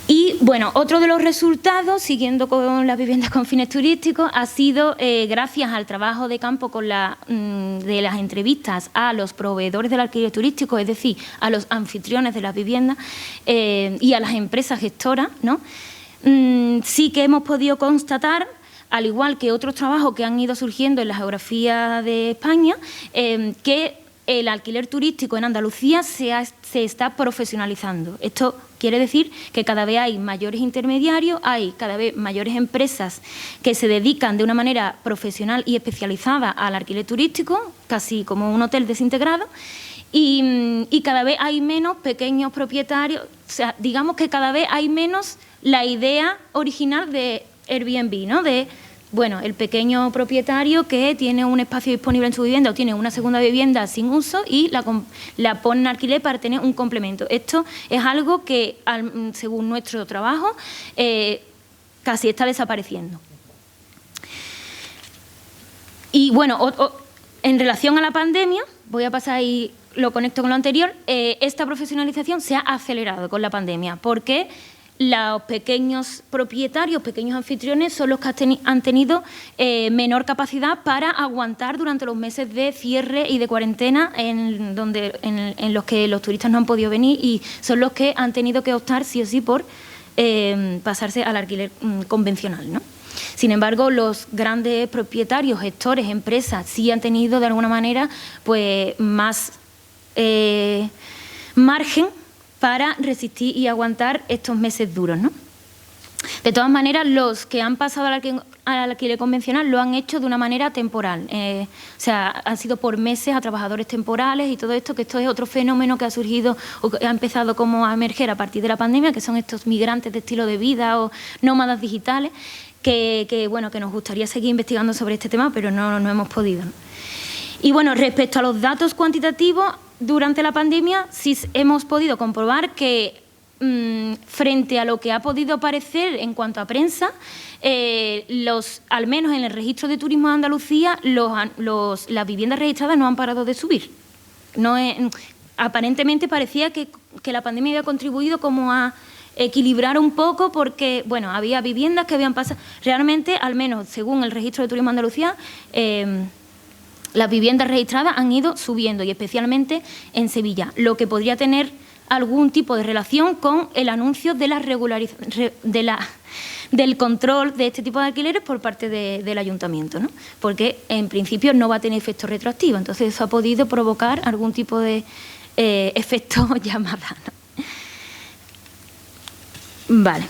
Y, bueno, otro de los resultados, siguiendo con las viviendas con fines turísticos, ha sido, gracias al trabajo de campo de las entrevistas a los proveedores del alquiler turístico, es decir, a los anfitriones de las viviendas y a las empresas gestoras, ¿no? Sí que hemos podido constatar, al igual que otros trabajos que han ido surgiendo en la geografía de España, que el alquiler turístico en Andalucía se está profesionalizando. Esto quiere decir que cada vez hay mayores intermediarios, hay cada vez mayores empresas que se dedican de una manera profesional y especializada al alquiler turístico, casi como un hotel desintegrado, y cada vez hay menos pequeños propietarios, o sea, digamos que cada vez hay menos la idea original de Airbnb, ¿no? De, bueno, el pequeño propietario que tiene un espacio disponible en su vivienda o tiene una segunda vivienda sin uso y la pone en alquiler para tener un complemento. Esto es algo que, según nuestro trabajo, casi está desapareciendo. Y bueno, en relación a la pandemia, voy a pasar y lo conecto con lo anterior, esta profesionalización se ha acelerado con la pandemia porque los pequeños propietarios, pequeños anfitriones, son los que han tenido menor capacidad para aguantar durante los meses de cierre y de cuarentena en los que los turistas no han podido venir y son los que han tenido que optar sí o sí por pasarse al alquiler convencional, ¿no? Sin embargo, los grandes propietarios, gestores, empresas, sí han tenido de alguna manera pues más margen para resistir y aguantar estos meses duros, ¿no? De todas maneras, los que han pasado al alquiler convencional lo han hecho de una manera temporal. O sea, han sido por meses a trabajadores temporales y todo esto, que esto es otro fenómeno que ha surgido o que ha empezado como a emerger a partir de la pandemia, que son estos migrantes de estilo de vida o nómadas digitales, que nos gustaría seguir investigando sobre este tema, pero no hemos podido, ¿no? Y bueno, respecto a los datos cuantitativos, durante la pandemia sí hemos podido comprobar que frente a lo que ha podido parecer en cuanto a prensa, al menos en el registro de turismo de Andalucía, las viviendas registradas no han parado de subir. Aparentemente parecía que la pandemia había contribuido como a equilibrar un poco porque, bueno, había viviendas que habían pasado. Realmente, al menos según el registro de turismo de Andalucía, las viviendas registradas han ido subiendo y especialmente en Sevilla, lo que podría tener algún tipo de relación con el anuncio de del control de este tipo de alquileres por parte del ayuntamiento, ¿no? Porque en principio no va a tener efecto retroactivo, entonces eso ha podido provocar algún tipo de efecto llamada, ¿no? Vale.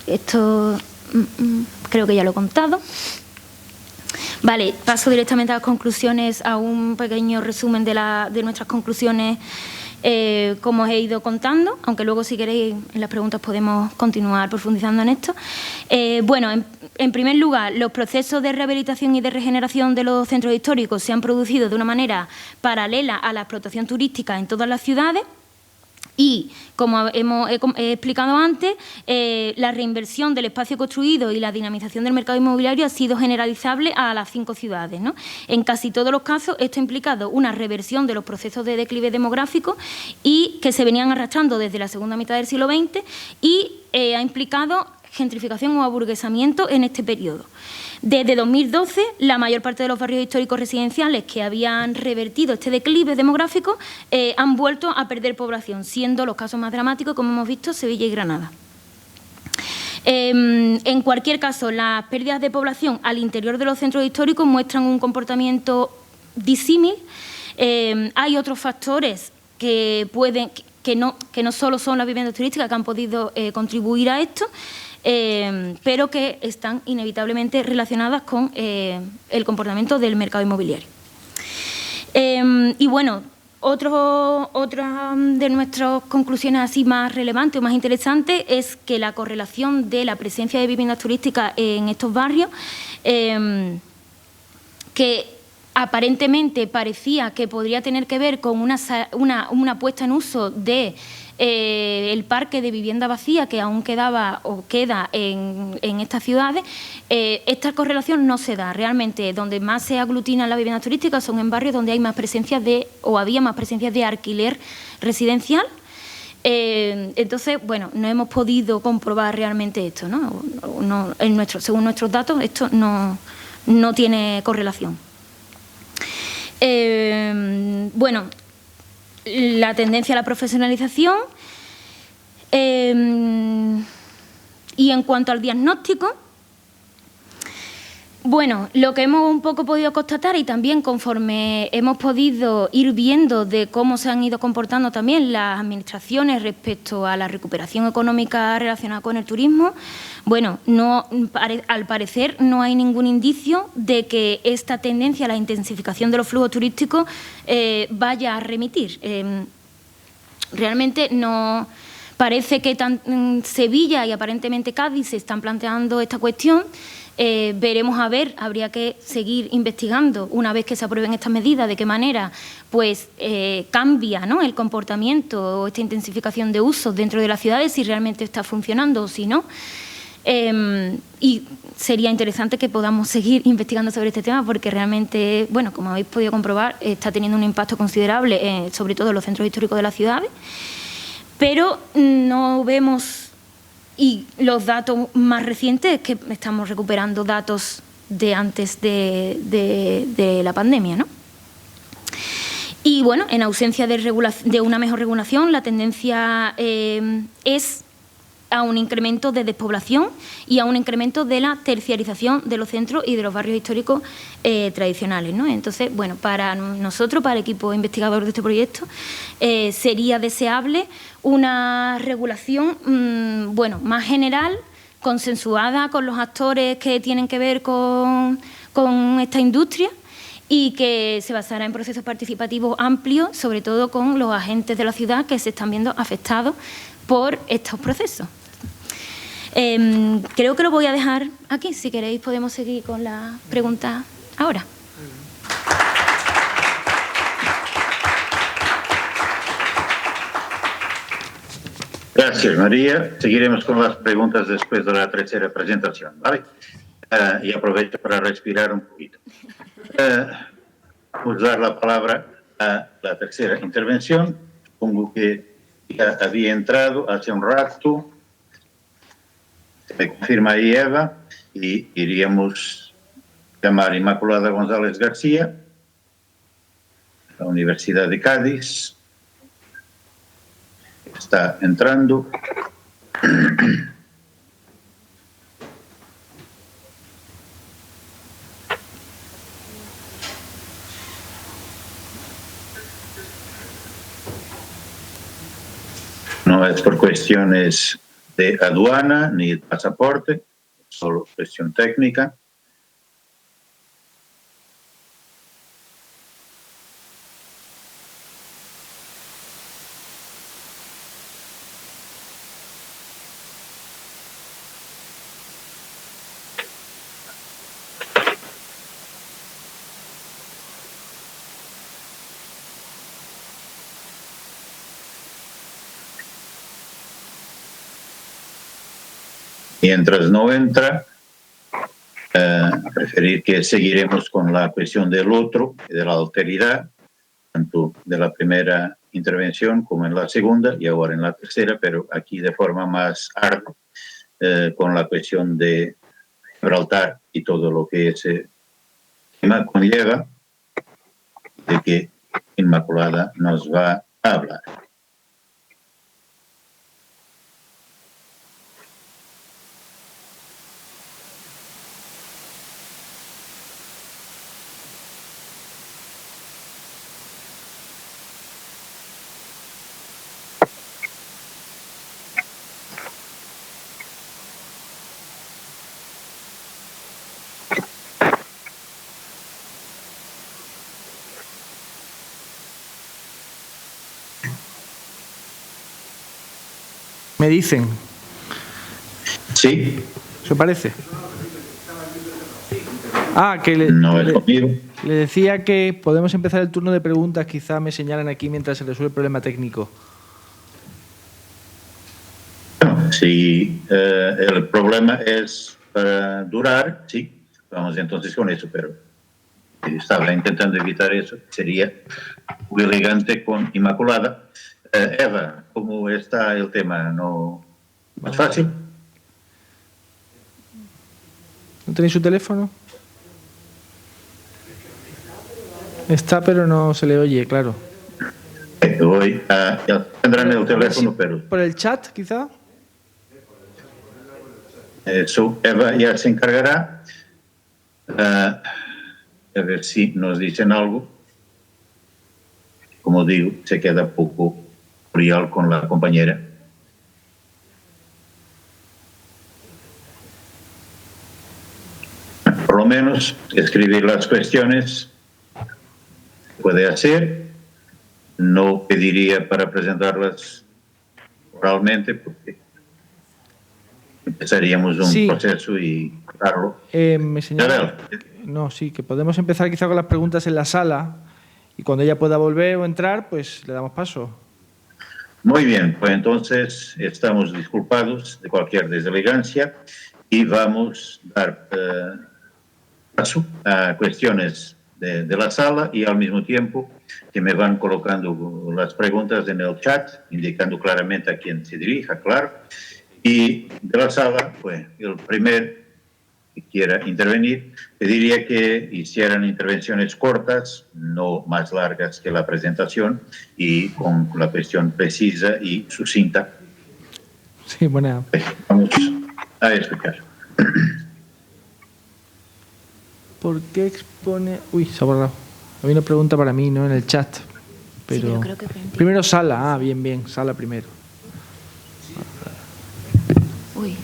Esto creo que ya lo he contado. Vale, paso directamente a las conclusiones, a un pequeño resumen de nuestras conclusiones, como os he ido contando, aunque luego si queréis en las preguntas podemos continuar profundizando en esto. Bueno, en primer lugar, los procesos de rehabilitación y de regeneración de los centros históricos se han producido de una manera paralela a la explotación turística en todas las ciudades. Y, como he explicado antes, la reinversión del espacio construido y la dinamización del mercado inmobiliario ha sido generalizable a las 5 ciudades, ¿no? En casi todos los casos esto ha implicado una reversión de los procesos de declive demográfico y que se venían arrastrando desde la segunda mitad del siglo XX y ha implicado gentrificación o aburguesamiento en este periodo. Desde 2012, la mayor parte de los barrios históricos residenciales que habían revertido este declive demográfico han vuelto a perder población, siendo los casos más dramáticos, como hemos visto, Sevilla y Granada. En cualquier caso, las pérdidas de población al interior de los centros históricos muestran un comportamiento disímil. Hay otros factores que no solo son las viviendas turísticas que han podido contribuir a esto, pero que están inevitablemente relacionadas con el comportamiento del mercado inmobiliario. Y bueno, otra de nuestras conclusiones así más relevantes o más interesantes es que la correlación de la presencia de viviendas turísticas en estos barrios, que aparentemente parecía que podría tener que ver con una puesta en uso de el parque de vivienda vacía que aún quedaba o queda en estas ciudades, esta correlación no se da. Realmente donde más se aglutinan las viviendas turísticas son en barrios donde hay más presencia había más presencia de alquiler residencial. Entonces, bueno, no hemos podido comprobar realmente esto, ¿no? Según nuestros datos, esto no tiene correlación. Bueno, la tendencia a la profesionalización y en cuanto al diagnóstico, bueno, lo que hemos un poco podido constatar y también conforme hemos podido ir viendo de cómo se han ido comportando también las administraciones respecto a la recuperación económica relacionada con el turismo, bueno, al parecer no hay ningún indicio de que esta tendencia a la intensificación de los flujos turísticos vaya a remitir. Realmente no parece que Sevilla y aparentemente Cádiz se están planteando esta cuestión. Veremos a ver, habría que seguir investigando una vez que se aprueben estas medidas, de qué manera pues cambia, ¿no?, el comportamiento o esta intensificación de usos dentro de las ciudades, si realmente está funcionando o si no. Y sería interesante que podamos seguir investigando sobre este tema porque realmente, bueno, como habéis podido comprobar, está teniendo un impacto considerable, sobre todo en los centros históricos de las ciudades, pero no vemos. Y los datos más recientes es que estamos recuperando datos de antes de la pandemia, ¿no? Y bueno, en ausencia de una mejor regulación, la tendencia es a un incremento de despoblación y a un incremento de la terciarización de los centros y de los barrios históricos tradicionales, ¿no? Entonces, bueno, para nosotros, para el equipo investigador de este proyecto, sería deseable una regulación más general, consensuada con los actores que tienen que ver con esta industria y que se basara en procesos participativos amplios, sobre todo con los agentes de la ciudad que se están viendo afectados por estos procesos. Creo que lo voy a dejar aquí. Si queréis podemos seguir con las preguntas ahora. Gracias, María. Seguiremos con las preguntas después de la tercera presentación, ¿vale? Y aprovecho para respirar un poquito. Vamos a dar la palabra a la tercera intervención. Supongo que ya había entrado hace un rato. Se me confirma ahí Eva. Y iríamos llamar a Inmaculada González García, de la Universidad de Cádiz. Está entrando. No es por cuestiones de aduana ni de pasaporte, solo cuestión técnica. Mientras no entra, preferir que seguiremos con la cuestión del otro, de la alteridad, tanto de la primera intervención como en la segunda y ahora en la tercera, pero aquí de forma más ardua, con la cuestión de Gibraltar y todo lo que ese tema conlleva, de que Inmaculada nos va a hablar. Me dicen. Sí. ¿Se parece? Que le decía que podemos empezar el turno de preguntas, quizá me señalan aquí mientras se resuelve el problema técnico. Bueno, si el problema es para durar, sí, vamos entonces con eso, pero estaba intentando evitar eso, sería muy elegante con Inmaculada. Eva, ¿cómo está el tema? ¿No más fácil? ¿No tenéis su teléfono? Está, pero no se le oye, claro. Ya tendrán el teléfono, pero... ¿Por el chat, quizá? Eso, Eva ya se encargará. A ver si nos dicen algo. Como digo, se queda poco cordial con la compañera. Por lo menos escribir las cuestiones puede hacer. No pediría para presentarlas oralmente porque empezaríamos un proceso y claro. Me señala, sí, que podemos empezar quizá con las preguntas en la sala y cuando ella pueda volver o entrar, pues le damos paso. Muy bien, pues entonces estamos disculpados de cualquier deselegancia y vamos a dar paso a cuestiones de la sala y al mismo tiempo que me van colocando las preguntas en el chat, indicando claramente a quién se dirija, claro. Y de la sala, pues el primer que quiera intervenir, pediría que hicieran intervenciones cortas, no más largas que la presentación y con la cuestión precisa y sucinta. Sí, buena. Vamos a explicar. ¿Por qué expone...? Uy, se ha borrado. Había una pregunta para mí, ¿no? En el chat. Pero creo que primero Sala. Ah, bien. Sala primero. Uy.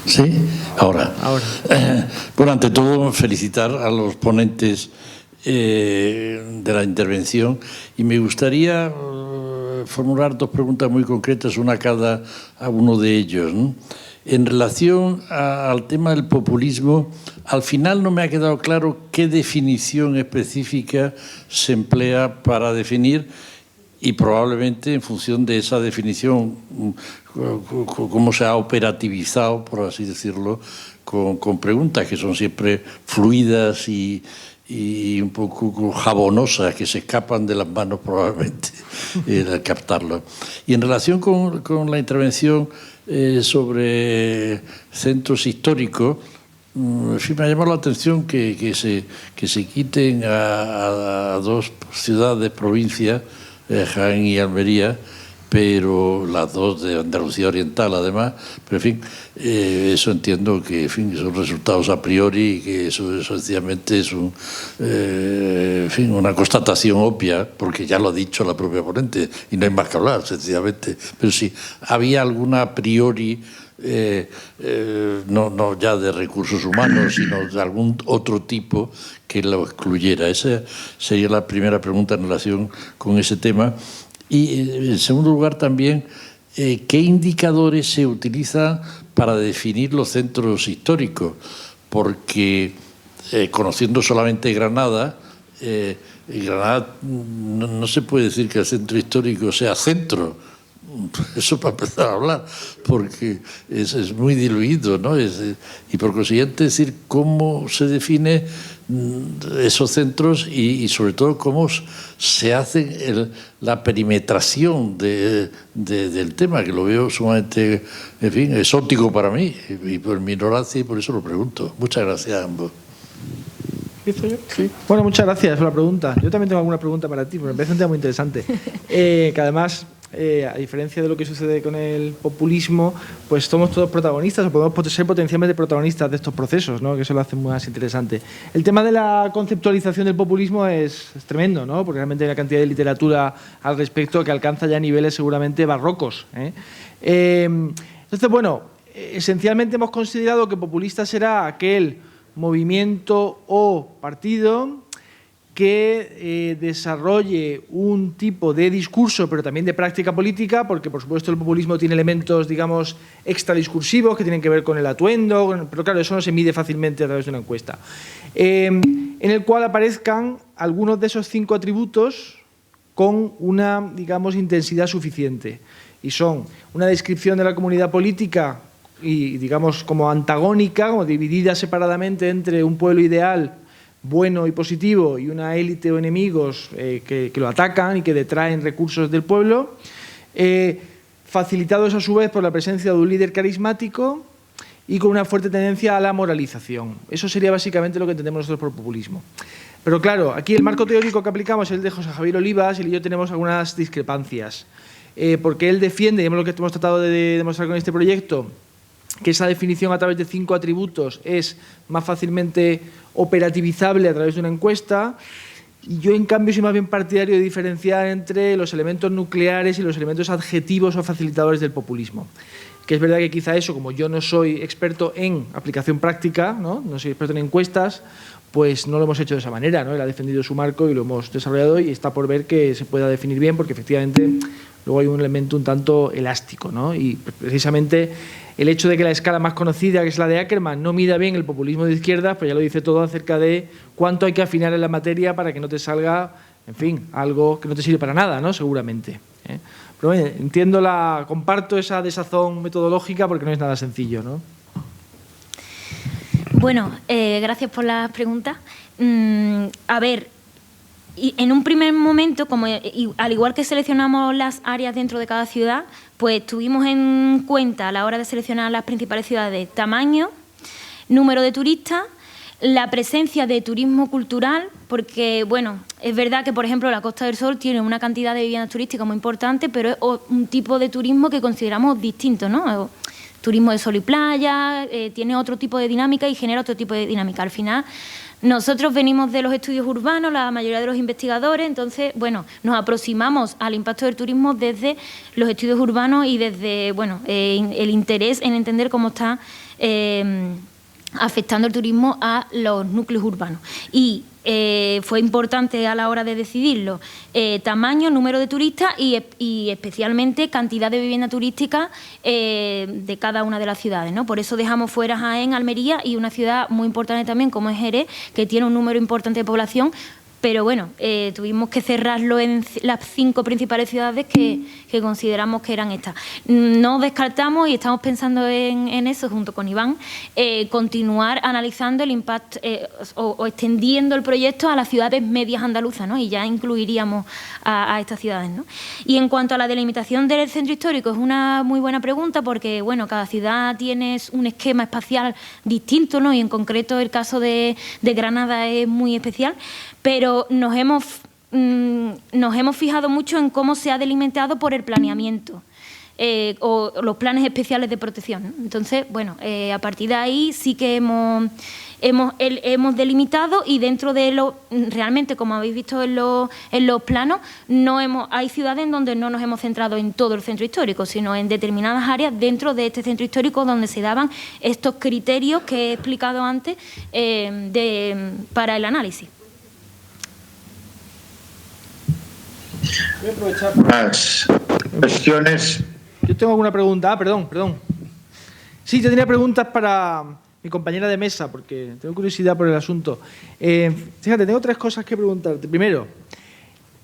¿Sí? Ahora. Bueno, ante todo, felicitar a los ponentes de la intervención y me gustaría formular dos preguntas muy concretas, una a cada uno de ellos, ¿no? En relación al tema del populismo, al final no me ha quedado claro qué definición específica se emplea para definir y probablemente en función de esa definición, cómo se ha operativizado, por así decirlo, con preguntas que son siempre fluidas y un poco jabonosas, que se escapan de las manos probablemente al captarlo. Y en relación con la intervención sobre centros históricos, en fin, me ha llamado la atención que se quiten a dos ciudades, provincias, Jaén y Almería, pero las dos de Andalucía Oriental además, pero en fin, eso entiendo que en fin, son resultados a priori y que eso sencillamente es una constatación obvia, porque ya lo ha dicho la propia ponente y no hay más que hablar, sencillamente. Pero sí, había alguna a priori, no ya de recursos humanos, sino de algún otro tipo que lo excluyera. Esa sería la primera pregunta en relación con ese tema. Y, en segundo lugar, también, ¿qué indicadores se utilizan para definir los centros históricos? Porque, conociendo solamente Granada, Granada no se puede decir que el centro histórico sea centro. Eso para empezar a hablar, porque es muy diluido, ¿no? Y por consiguiente, decir cómo se define esos centros y sobre todo cómo se hace la perimetración del tema, que lo veo sumamente, en fin, exótico para mí y por mi ignorancia, y por eso lo pregunto. Muchas gracias a ambos. Sí. Bueno, muchas gracias por la pregunta. Yo también tengo alguna pregunta para ti, porque me parece un tema muy interesante. Que además, a diferencia de lo que sucede con el populismo, pues somos todos protagonistas o podemos ser potencialmente protagonistas de estos procesos, ¿no? Que eso lo hace muy más interesante. El tema de la conceptualización del populismo es tremendo, ¿no? Porque realmente hay una cantidad de literatura al respecto que alcanza ya niveles seguramente barrocos, ¿eh? Entonces, bueno, esencialmente hemos considerado que populista será aquel movimiento o partido que desarrolle un tipo de discurso, pero también de práctica política, porque, por supuesto, el populismo tiene elementos, digamos, extradiscursivos que tienen que ver con el atuendo, pero, claro, eso no se mide fácilmente a través de una encuesta, en el cual aparezcan algunos de esos 5 atributos con una, digamos, intensidad suficiente. Y son una descripción de la comunidad política y, digamos, como antagónica, como dividida separadamente entre un pueblo ideal bueno y positivo y una élite o enemigos que lo atacan y que detraen recursos del pueblo, facilitados a su vez por la presencia de un líder carismático y con una fuerte tendencia a la moralización. Eso sería básicamente lo que entendemos nosotros por populismo. Pero claro, aquí el marco teórico que aplicamos es el de José Javier Olivas y él y yo tenemos algunas discrepancias, porque él defiende, y es lo que hemos tratado de demostrar con este proyecto, que esa definición a través de 5 atributos es más fácilmente operativizable a través de una encuesta, y yo, en cambio, soy más bien partidario de diferenciar entre los elementos nucleares y los elementos adjetivos o facilitadores del populismo. Que es verdad que quizá eso, como yo no soy experto en aplicación práctica, no soy experto en encuestas, pues no lo hemos hecho de esa manera, ¿no? Él ha defendido su marco y lo hemos desarrollado y está por ver que se pueda definir bien, porque efectivamente luego hay un elemento un tanto elástico, ¿no? Y precisamente el hecho de que la escala más conocida, que es la de Ackermann, no mida bien el populismo de izquierdas, pues ya lo dice todo acerca de cuánto hay que afinar en la materia para que no te salga, en fin, algo que no te sirve para nada, ¿no? Seguramente, ¿eh? Pero bueno, comparto esa desazón metodológica porque no es nada sencillo, ¿no? Bueno, gracias por las preguntas. A ver, en un primer momento, al igual que seleccionamos las áreas dentro de cada ciudad, pues tuvimos en cuenta a la hora de seleccionar las principales ciudades tamaño, número de turistas, la presencia de turismo cultural, porque, bueno, es verdad que, por ejemplo, la Costa del Sol tiene una cantidad de viviendas turísticas muy importante, pero es un tipo de turismo que consideramos distinto, ¿no? Turismo de sol y playa, tiene otro tipo de dinámica y genera otro tipo de dinámica. Al final, nosotros venimos de los estudios urbanos, la mayoría de los investigadores, entonces, bueno, nos aproximamos al impacto del turismo desde los estudios urbanos y desde, bueno, el interés en entender cómo está afectando el turismo a los núcleos urbanos. Y fue importante a la hora de decidirlo tamaño, número de turistas y especialmente cantidad de vivienda turística de cada una de las ciudades, ¿no? Por eso dejamos fuera Jaén, Almería y una ciudad muy importante también como es Jerez, que tiene un número importante de población, pero bueno, tuvimos que cerrarlo en las 5 principales ciudades que consideramos que eran estas. No descartamos, y estamos pensando en eso junto con Iván, continuar analizando el impacto o extendiendo el proyecto a las ciudades medias andaluzas, ¿no? Y ya incluiríamos a estas ciudades, ¿no? Y en cuanto a la delimitación del centro histórico, es una muy buena pregunta porque, bueno, cada ciudad tiene un esquema espacial distinto, ¿no? Y en concreto el caso de Granada es muy especial, pero nos hemos fijado mucho en cómo se ha delimitado por el planeamiento o los planes especiales de protección, ¿no? Entonces, bueno, a partir de ahí sí que hemos delimitado y dentro de realmente, como habéis visto en los planos, hay ciudades en donde no nos hemos centrado en todo el centro histórico, sino en determinadas áreas dentro de este centro histórico donde se daban estos criterios que he explicado antes para el análisis. Voy a aprovechar. Más cuestiones. Yo tengo alguna pregunta. Perdón. Sí, yo tenía preguntas para mi compañera de mesa, porque tengo curiosidad por el asunto. Fíjate, tengo 3 cosas que preguntarte. Primero,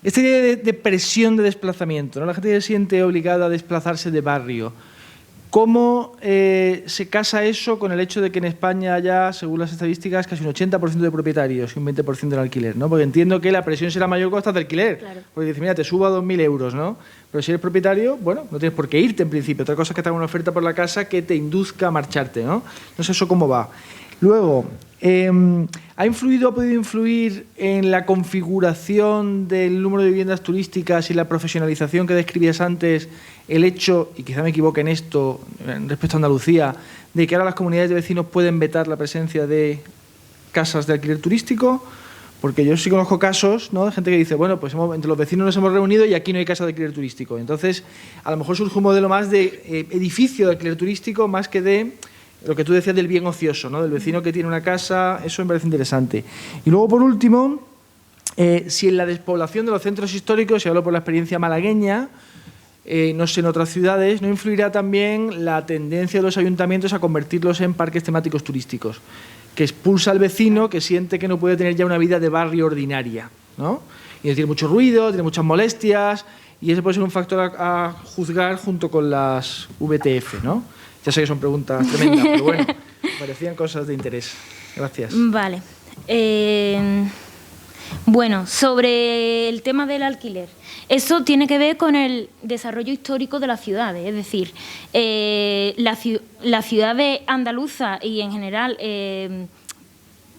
esta idea de presión de desplazamiento, ¿no? La gente se siente obligada a desplazarse de barrio. ¿Cómo se casa eso con el hecho de que en España haya, según las estadísticas, casi un 80% de propietarios y un 20% del alquiler, ¿no? Porque entiendo que la presión será mayor con tasas de alquiler. Claro. Porque dices, mira, te subo a 2.000 euros, ¿no? Pero si eres propietario, bueno, no tienes por qué irte en principio. Otra cosa es que te haga una oferta por la casa que te induzca a marcharte, ¿no? No sé eso cómo va. Luego, ¿ha podido influir en la configuración del número de viviendas turísticas y la profesionalización que describías antes el hecho, y quizá me equivoque en esto respecto a Andalucía, de que ahora las comunidades de vecinos pueden vetar la presencia de casas de alquiler turístico? Porque yo sí conozco casos, ¿no?, de gente que dice, bueno, pues entre los vecinos nos hemos reunido y aquí no hay casa de alquiler turístico. Entonces, a lo mejor surge un modelo más de edificio de alquiler turístico más que de lo que tú decías del bien ocioso, ¿no?, del vecino que tiene una casa. Eso me parece interesante. Y luego, por último, si en la despoblación de los centros históricos, y hablo por la experiencia malagueña, no sé, en otras ciudades, ¿no influirá también la tendencia de los ayuntamientos a convertirlos en parques temáticos turísticos, que expulsa al vecino que siente que no puede tener ya una vida de barrio ordinaria, ¿no? Y tiene mucho ruido, tiene muchas molestias, y ese puede ser un factor a juzgar junto con las VTF, ¿no? Ya sé que son preguntas tremendas, pero bueno, me parecían cosas de interés. Gracias. Vale. Bueno, sobre el tema del alquiler. Eso tiene que ver con el desarrollo histórico de las ciudades, es decir, las ciudades andaluzas y en general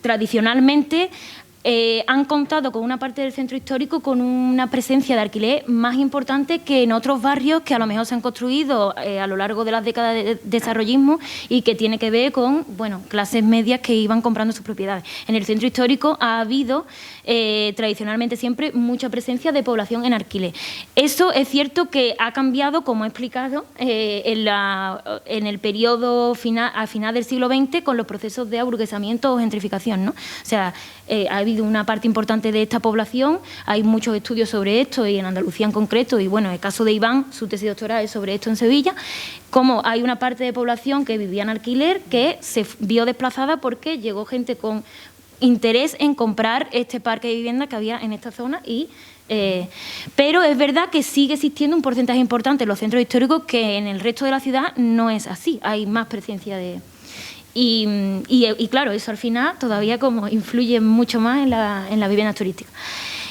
tradicionalmente han contado con una parte del centro histórico con una presencia de alquiler más importante que en otros barrios que a lo mejor se han construido a lo largo de las décadas de desarrollismo y que tiene que ver con, bueno, clases medias que iban comprando sus propiedades. En el centro histórico ha habido tradicionalmente siempre mucha presencia de población en alquiler. Eso es cierto que ha cambiado, como he explicado, en el periodo al final del siglo XX con los procesos de aburguesamiento o gentrificación, ¿no? O sea, ha habido una parte importante de esta población, hay muchos estudios sobre esto y en Andalucía en concreto, y bueno, el caso de Iván, su tesis doctoral es sobre esto en Sevilla, como hay una parte de población que vivía en alquiler que se vio desplazada porque llegó gente con interés en comprar este parque de vivienda que había en esta zona pero es verdad que sigue existiendo un porcentaje importante en los centros históricos que en el resto de la ciudad no es así, hay más presencia de... Y claro, eso al final todavía como influye mucho más en las viviendas turísticas.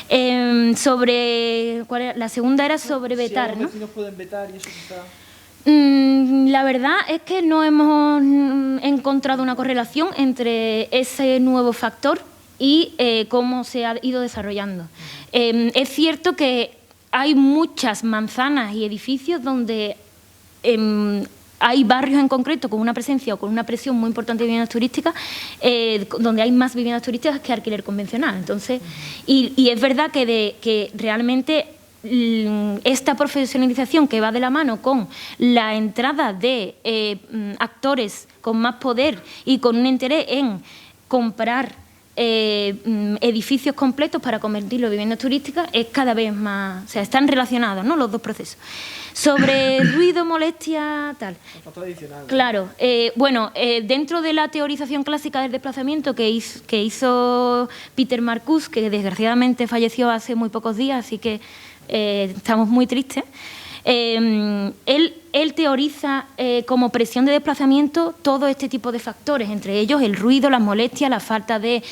La segunda era sobre vetar, ¿no? Los vecinos pueden vetar y eso quizá... La verdad es que no hemos encontrado una correlación entre ese nuevo factor y cómo se ha ido desarrollando. Es cierto que hay muchas manzanas y edificios donde hay barrios en concreto con una presencia o con una presión muy importante de viviendas turísticas, donde hay más viviendas turísticas que alquiler convencional. Entonces, y es verdad que realmente esta profesionalización que va de la mano con la entrada de actores con más poder y con un interés en comprar edificios completos para convertirlos en viviendas turísticas es cada vez más, o sea, están relacionados, ¿no?, los dos procesos. Sobre ruido, molestia, tal. Claro, bueno, dentro de la teorización clásica del desplazamiento que hizo Peter Marcuse, que desgraciadamente falleció hace muy pocos días, así que estamos muy tristes, él teoriza como presión de desplazamiento todo este tipo de factores, entre ellos el ruido, las molestias, la falta de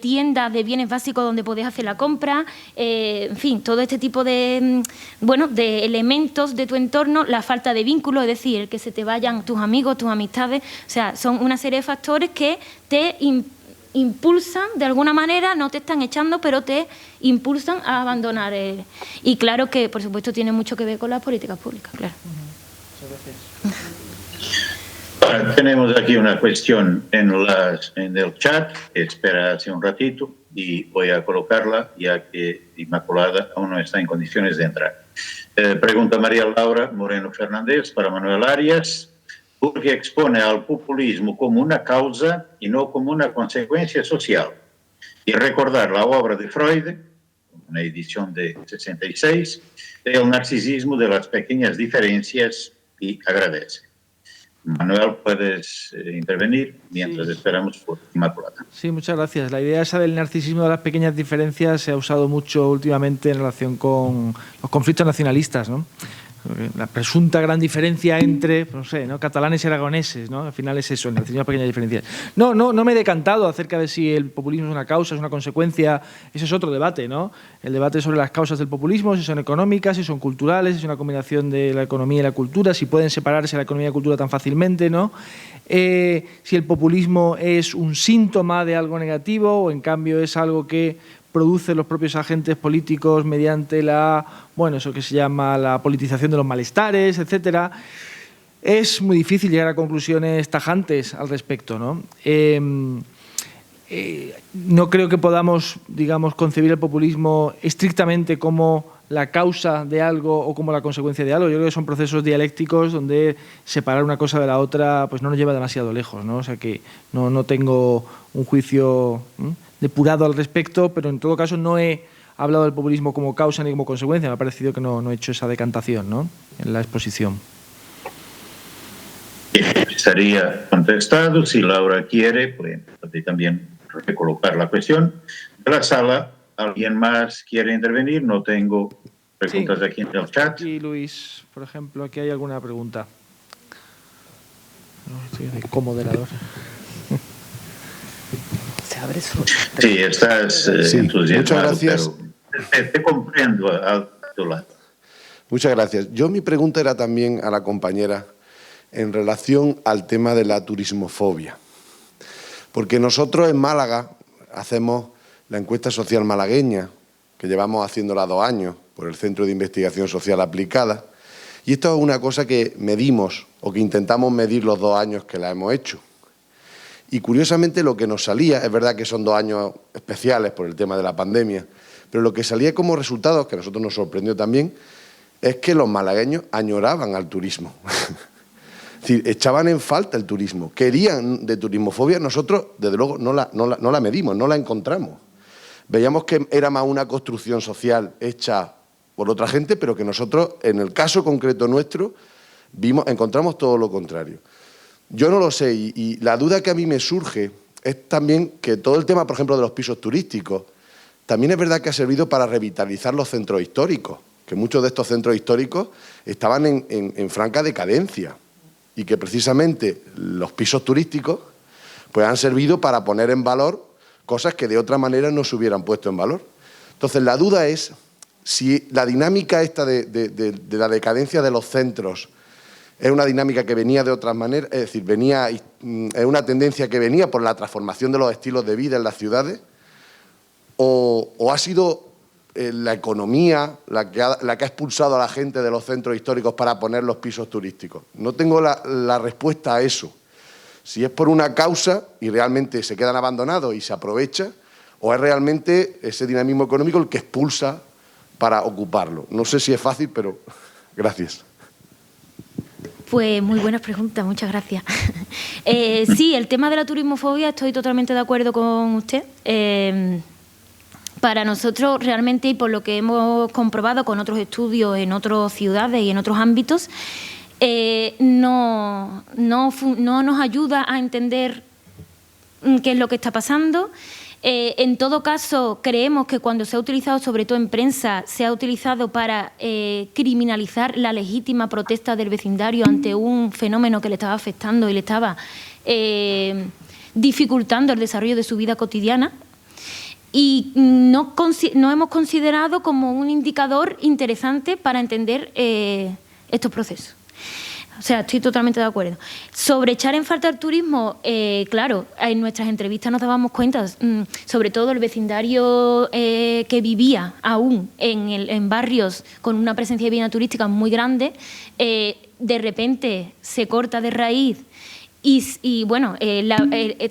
tiendas de bienes básicos donde podés hacer la compra, en fin, todo este tipo de, bueno, de elementos de tu entorno, la falta de vínculo, es decir, que se te vayan tus amigos, tus amistades, o sea, son una serie de factores que te impulsan, de alguna manera, no te están echando, pero te impulsan a abandonar. Y claro que, por supuesto, tiene mucho que ver con las políticas públicas, claro. Ahora, tenemos aquí una cuestión en el chat, que espera hace un ratito, y voy a colocarla, ya que Inmaculada aún no está en condiciones de entrar. Pregunta María Laura Moreno Fernández para Manuel Arias. ¿Por qué expone al populismo como una causa y no como una consecuencia social? Y recordar la obra de Freud, una edición de 66, El narcisismo de las pequeñas diferencias, y agradece. Manuel, puedes intervenir mientras esperamos por Inmaculada. Sí, muchas gracias. La idea esa del narcisismo de las pequeñas diferencias se ha usado mucho últimamente en relación con los conflictos nacionalistas, ¿no? La presunta gran diferencia entre, no sé, ¿no?, catalanes y aragoneses, ¿no? Al final es eso, el narcisismo de pequeñas diferencias. No me he decantado acerca de si el populismo es una causa, es una consecuencia. Ese es otro debate, ¿no? El debate sobre las causas del populismo, si son económicas, si son culturales, si es una combinación de la economía y la cultura, si pueden separarse la economía y la cultura tan fácilmente, ¿no? Si el populismo es un síntoma de algo negativo o, en cambio, es algo que producen los propios agentes políticos mediante eso que se llama la politización de los malestares, etcétera. Es muy difícil llegar a conclusiones tajantes al respecto, ¿no? No creo que podamos, digamos, concebir el populismo estrictamente como la causa de algo o como la consecuencia de algo. Yo creo que son procesos dialécticos donde separar una cosa de la otra pues no nos lleva demasiado lejos, ¿no? O sea que no tengo un juicio depurado al respecto, pero en todo caso no he hablado del populismo como causa ni como consecuencia. Me ha parecido que no he hecho esa decantación, ¿no?, en la exposición. Estaría contestado. Si Laura quiere, puede también recolocar la cuestión. De la sala, ¿alguien más quiere intervenir? No tengo preguntas aquí en el chat. Aquí, Luis, por ejemplo, aquí hay alguna pregunta. Estoy de comoderador. Sí, estás entusiasmado. Muchas gracias. Pero te comprendo a tu lado. Muchas gracias. Mi pregunta era también a la compañera en relación al tema de la turismofobia. Porque nosotros en Málaga hacemos la encuesta social malagueña, que llevamos haciéndola 2 años por el Centro de Investigación Social Aplicada, y esto es una cosa que medimos o que intentamos medir los 2 años que la hemos hecho. Y curiosamente lo que nos salía, es verdad que son 2 años especiales por el tema de la pandemia, pero lo que salía como resultado, que a nosotros nos sorprendió también, es que los malagueños añoraban al turismo. Es decir, echaban en falta el turismo, querían de turismofobia. Nosotros, desde luego, no la medimos, no la encontramos. Veíamos que era más una construcción social hecha por otra gente, pero que nosotros, en el caso concreto nuestro, encontramos todo lo contrario. Yo no lo sé, y la duda que a mí me surge es también que todo el tema, por ejemplo, de los pisos turísticos, también es verdad que ha servido para revitalizar los centros históricos, que muchos de estos centros históricos estaban en franca decadencia y que precisamente los pisos turísticos pues han servido para poner en valor cosas que de otra manera no se hubieran puesto en valor. Entonces, la duda es si la dinámica esta de la decadencia de los centros es una dinámica que venía de otras maneras, es decir, es una tendencia que venía por la transformación de los estilos de vida en las ciudades, o ha sido la economía la que ha expulsado a la gente de los centros históricos para poner los pisos turísticos. No tengo la respuesta a eso. Si es por una causa y realmente se quedan abandonados y se aprovecha, o es realmente ese dinamismo económico el que expulsa para ocuparlo. No sé si es fácil, pero gracias. Pues muy buenas preguntas, muchas gracias. Sí, el tema de la turismofobia, estoy totalmente de acuerdo con usted. Para nosotros realmente, y por lo que hemos comprobado con otros estudios en otras ciudades y en otros ámbitos, no nos ayuda a entender qué es lo que está pasando. En todo caso, creemos que cuando se ha utilizado, sobre todo en prensa, se ha utilizado para criminalizar la legítima protesta del vecindario ante un fenómeno que le estaba afectando y le estaba dificultando el desarrollo de su vida cotidiana. Y no hemos considerado como un indicador interesante para entender estos procesos. O sea, estoy totalmente de acuerdo. Sobre echar en falta el turismo, claro, en nuestras entrevistas nos dábamos cuenta, sobre todo el vecindario que vivía aún en barrios con una presencia de vida turística muy grande, de repente se corta de raíz. Y bueno,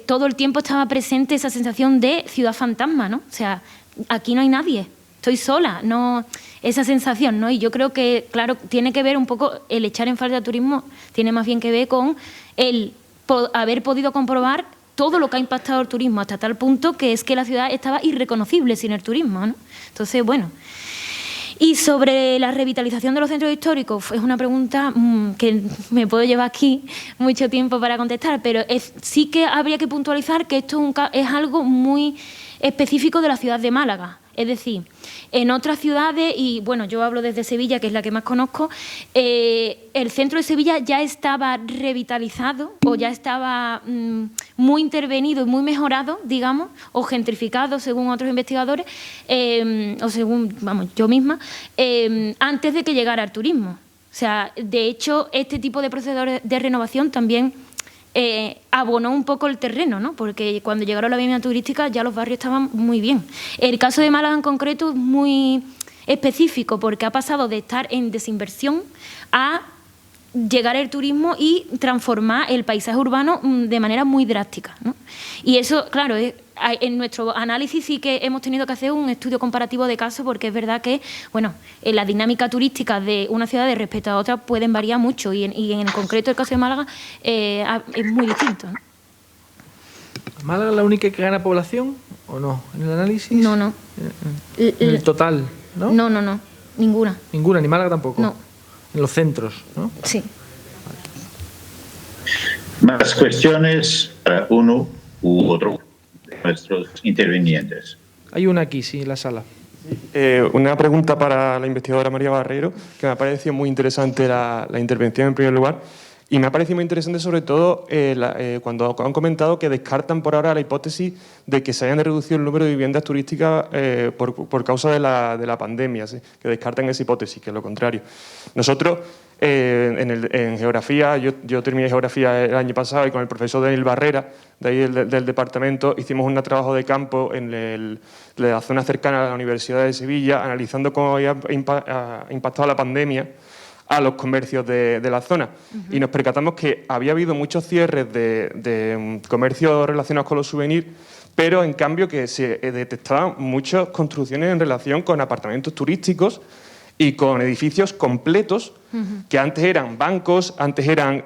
todo el tiempo estaba presente esa sensación de ciudad fantasma, ¿no? O sea, aquí no hay nadie, estoy sola, no, esa sensación, ¿no? Y yo creo que, claro, tiene que ver un poco, el echar en falta el turismo tiene más bien que ver con el haber podido comprobar todo lo que ha impactado el turismo, hasta tal punto que es que la ciudad estaba irreconocible sin el turismo, ¿no? Entonces, bueno. Y sobre la revitalización de los centros históricos, es una pregunta que me puedo llevar aquí mucho tiempo para contestar, pero sí que habría que puntualizar que esto es algo muy específico de la ciudad de Málaga. Es decir, en otras ciudades, y bueno, yo hablo desde Sevilla, que es la que más conozco, el centro de Sevilla ya estaba revitalizado o ya estaba muy intervenido y muy mejorado, digamos, o gentrificado, según otros investigadores, o según, vamos, yo misma, antes de que llegara el turismo. O sea, de hecho, este tipo de procesos de renovación también abonó un poco el terreno, ¿no? Porque cuando llegaron la vivienda turística ya los barrios estaban muy bien. El caso de Málaga en concreto es muy específico porque ha pasado de estar en desinversión a llegar el turismo y transformar el paisaje urbano de manera muy drástica, ¿no? Y eso, claro, en nuestro análisis sí que hemos tenido que hacer un estudio comparativo de casos porque es verdad que, bueno, la dinámica turística de una ciudad de respecto a otra pueden variar mucho y en concreto el caso de Málaga es muy distinto, ¿no? ¿Málaga es la única que gana población o no? ¿En el análisis? No, no. En el total, ¿no? No, no, no. Ninguna. Ninguna, ni Málaga tampoco. No. En los centros, ¿no? Sí. Más cuestiones para uno u otro de nuestros intervinientes. Hay una aquí, sí, en la sala. Una pregunta para la investigadora María Barrero, que me ha parecido muy interesante la intervención en primer lugar. Y me ha parecido muy interesante sobre todo cuando han comentado que descartan por ahora la hipótesis de que se hayan reducido el número de viviendas turísticas por causa de la pandemia, ¿sí? Que descartan esa hipótesis, que es lo contrario. Nosotros, en geografía, yo terminé geografía el año pasado y con el profesor Daniel Barrera, de ahí del departamento, hicimos un trabajo de campo en la zona cercana a la Universidad de Sevilla, analizando cómo había impactado la pandemia a los comercios de la zona. Y nos percatamos que había habido muchos cierres de comercios relacionados con los souvenirs, pero en cambio que se detectaban muchas construcciones en relación con apartamentos turísticos y con edificios completos que antes eran bancos, antes eran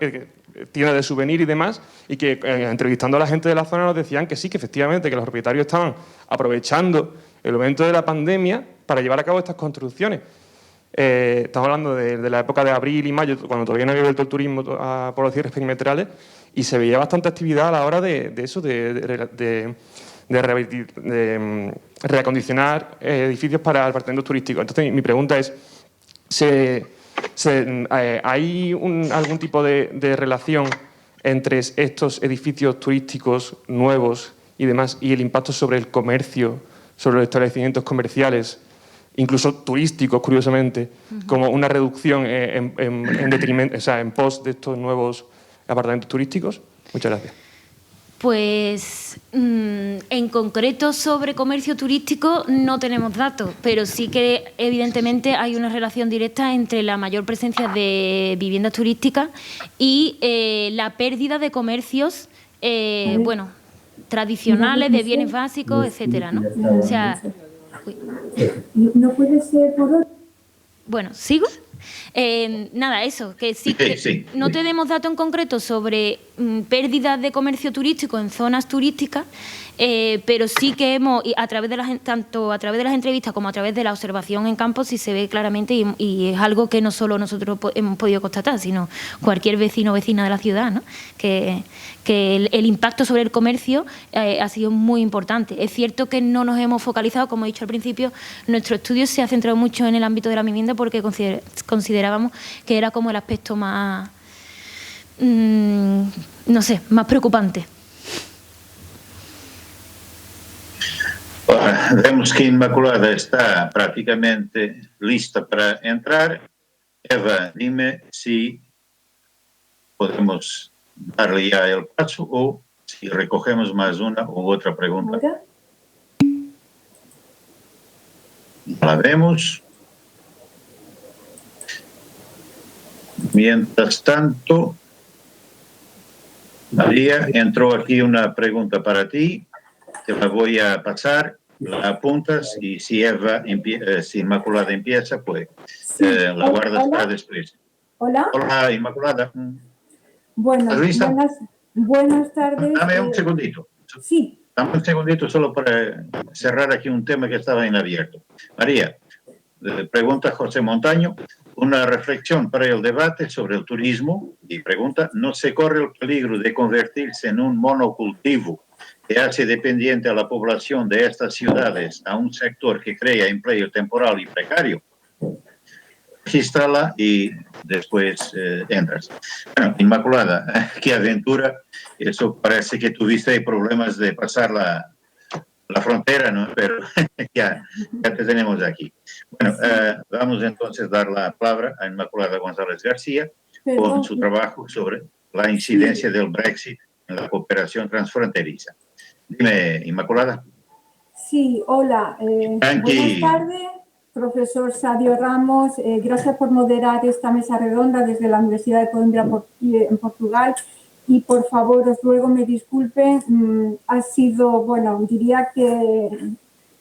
tiendas de souvenirs y demás, y que entrevistando a la gente de la zona nos decían que sí, que efectivamente que los propietarios estaban aprovechando el momento de la pandemia para llevar a cabo estas construcciones. Estamos hablando de la época de abril y mayo, cuando todavía no había vuelto el turismo por los cierres perimetrales, y se veía bastante actividad a la hora de reacondicionar edificios para apartamentos turísticos. Entonces, mi pregunta es, ¿hay algún tipo de relación entre estos edificios turísticos nuevos y demás y el impacto sobre el comercio, sobre los establecimientos comerciales incluso turísticos, curiosamente, como una reducción en detrimento, o sea, en pos de estos nuevos apartamentos turísticos? Muchas gracias. Pues en concreto sobre comercio turístico no tenemos datos, pero sí que evidentemente hay una relación directa entre la mayor presencia de viviendas turísticas y la pérdida de comercios, bueno, tradicionales, de bienes básicos, etcétera, ¿no? O sea, no puede ser por otro. Bueno, ¿sigo? Nada, eso, que sí, que no tenemos datos en concreto sobre pérdidas de comercio turístico en zonas turísticas, pero sí que hemos, tanto a través de las entrevistas como a través de la observación en campo, sí se ve claramente y es algo que no solo nosotros hemos podido constatar, sino cualquier vecino o vecina de la ciudad, ¿no? Que el impacto sobre el comercio ha sido muy importante. Es cierto que no nos hemos focalizado, como he dicho al principio, nuestro estudio se ha centrado mucho en el ámbito de la vivienda porque considerábamos que era como el aspecto más, no sé, más preocupante. Bueno, vemos que Inmaculada está prácticamente lista para entrar. Eva, dime si podemos darle ya el paso o si recogemos más una u otra pregunta. ¿Ahora? La vemos. Mientras tanto, María, entró aquí una pregunta para ti. Te la voy a pasar, la apuntas y si Eva, si Inmaculada empieza, pues Sí. la guardas para después. Hola. Hola, Inmaculada. Bueno, ¿Estás lista? buenas tardes. Dame un segundito. Sí. Dame un segundito solo para cerrar aquí un tema que estaba en abierto. María, pregunta José Montaño, una reflexión para el debate sobre el turismo y pregunta, ¿no se corre el peligro de convertirse en un monocultivo que hace dependiente a la población de estas ciudades a un sector que crea empleo temporal y precario? Regístrala y después entras. Bueno, Inmaculada, qué aventura. Eso parece que tuviste problemas de pasar la frontera, ¿no? Pero ya te tenemos aquí. Bueno, vamos entonces a dar la palabra a Inmaculada González García con su trabajo sobre la incidencia del Brexit en la cooperación transfronteriza. Dime, Inmaculada. Sí, hola. Buenas tardes, profesor Sadio Ramos. Gracias por moderar esta mesa redonda desde la Universidad de Coimbra en Portugal. Y por favor, os ruego me disculpen. Ha sido, bueno, diría que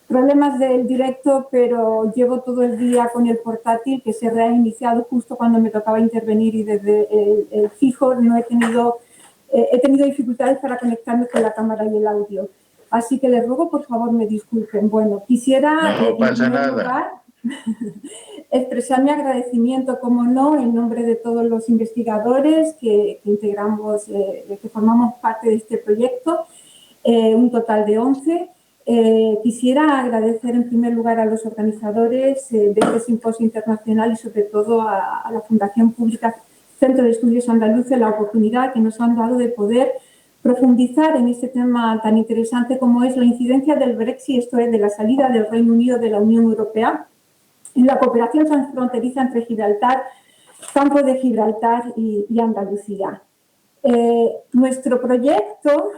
problemas del directo, pero llevo todo el día con el portátil que se reiniciado justo cuando me tocaba intervenir y desde el fijo no he tenido dificultades para conectarme con la cámara y el audio. Así que les ruego, por favor, me disculpen. Bueno, quisiera, no pasa en primer nada. lugar, expresar mi agradecimiento, como no, en nombre de todos los investigadores que integramos, que formamos parte de este proyecto, un total de 11. Quisiera agradecer en primer lugar a los organizadores de este simposio internacional y sobre todo a la Fundación Pública Centro de Estudios Andaluces la oportunidad que nos han dado de poder profundizar en este tema tan interesante como es la incidencia del Brexit, esto es, de la salida del Reino Unido de la Unión Europea, en la cooperación transfronteriza entre Gibraltar, Campo de Gibraltar y Andalucía. Nuestro proyecto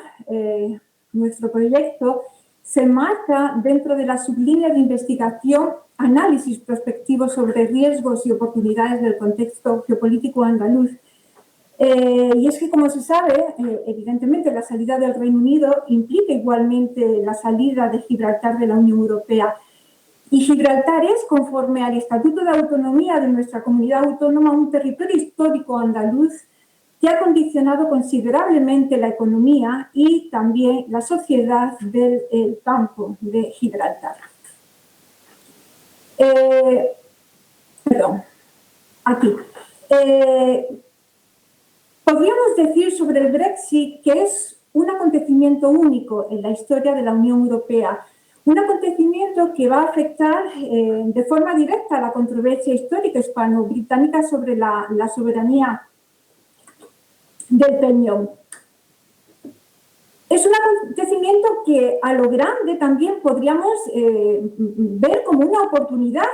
se enmarca dentro de la sublínea de investigación, análisis prospectivo sobre riesgos y oportunidades del contexto geopolítico andaluz. Y es que, como se sabe, evidentemente la salida del Reino Unido implica igualmente la salida de Gibraltar de la Unión Europea. Y Gibraltar es, conforme al Estatuto de Autonomía de nuestra comunidad autónoma, un territorio histórico andaluz que ha condicionado considerablemente la economía y también la sociedad del campo de Gibraltar. Aquí. Podríamos decir sobre el Brexit que es un acontecimiento único en la historia de la Unión Europea, un acontecimiento que va a afectar de forma directa a la controversia histórica hispano-británica sobre la soberanía del Peñón. Es un acontecimiento que a lo grande también podríamos ver como una oportunidad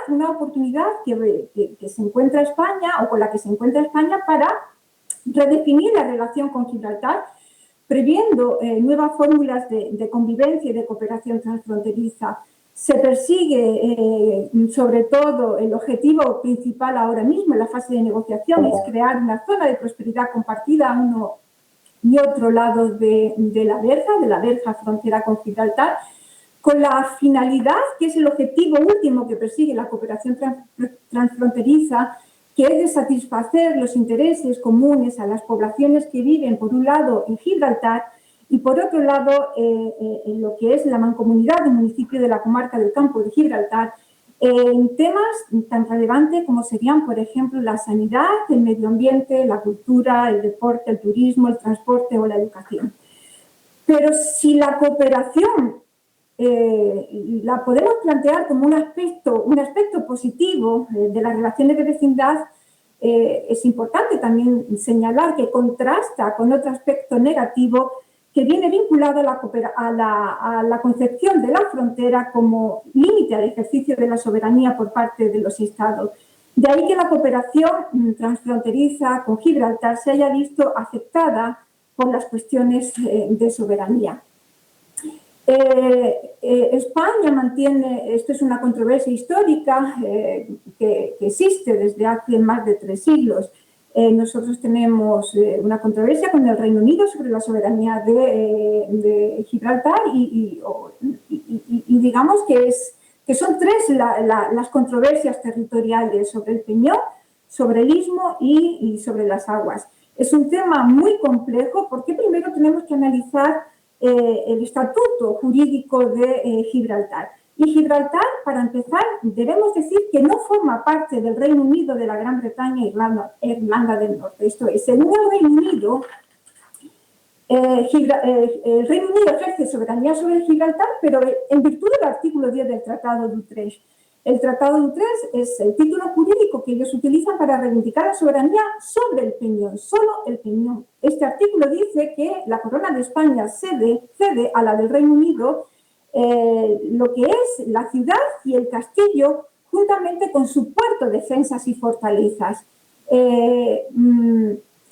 que se encuentra España o con la que se encuentra España para redefinir la relación con Gibraltar, previendo nuevas fórmulas de convivencia y de cooperación transfronteriza. Se persigue, sobre todo, el objetivo principal ahora mismo en la fase de negociación es crear una zona de prosperidad compartida a uno y otro lado de la verja frontera con Gibraltar, con la finalidad, que es el objetivo último que persigue la cooperación transfronteriza, que es de satisfacer los intereses comunes a las poblaciones que viven, por un lado, en Gibraltar, y por otro lado, en lo que es la mancomunidad del municipio de la comarca del Campo de Gibraltar, en temas tan relevantes como serían, por ejemplo, la sanidad, el medio ambiente, la cultura, el deporte, el turismo, el transporte o la educación. Pero si la cooperación la podemos plantear como un aspecto positivo de las relaciones de vecindad, es importante también señalar que contrasta con otro aspecto negativo que viene vinculado a la concepción de la frontera como límite al ejercicio de la soberanía por parte de los Estados. De ahí que la cooperación transfronteriza con Gibraltar se haya visto afectada por las cuestiones de soberanía. España mantiene, esto es una controversia histórica que existe desde hace más de 3 siglos. Nosotros tenemos una controversia con el Reino Unido sobre la soberanía de Gibraltar y digamos que son 3 las controversias territoriales sobre el Peñón, sobre el Istmo y sobre las aguas. Es un tema muy complejo porque primero tenemos que analizar el estatuto jurídico de Gibraltar. Y Gibraltar, para empezar, debemos decir que no forma parte del Reino Unido, de la Gran Bretaña e Irlanda del Norte. Esto es, según el Reino Unido, el Reino Unido ejerce soberanía sobre Gibraltar, pero en virtud del artículo 10 del Tratado de Utrecht. El Tratado de Utrecht es el título jurídico que ellos utilizan para reivindicar la soberanía sobre el Peñón, solo el Peñón. Este artículo dice que la corona de España cede a la del Reino Unido lo que es la ciudad y el castillo, juntamente con su puerto, defensas y fortalezas.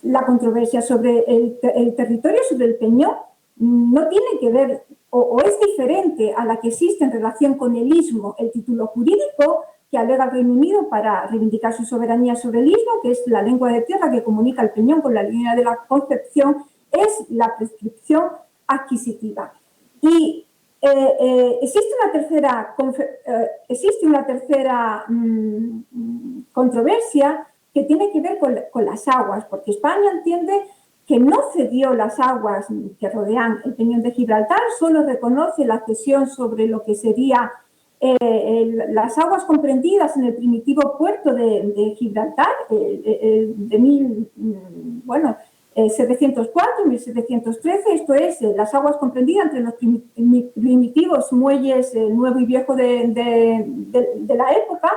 La controversia sobre el territorio, sobre el Peñón, no tiene que ver o es diferente a la que existe en relación con el Istmo, el título jurídico que alega el Reino Unido para reivindicar su soberanía sobre el Istmo, que es la lengua de tierra que comunica el Peñón con la línea de la Concepción, es la prescripción adquisitiva. Y existe una tercera controversia que tiene que ver con las aguas, porque España entiende que no cedió las aguas que rodean el Peñón de Gibraltar, solo reconoce la cesión sobre lo que sería las aguas comprendidas en el primitivo puerto de Gibraltar, de 1704 y 1713, esto es, las aguas comprendidas entre los primitivos muelles nuevo y viejo de la época,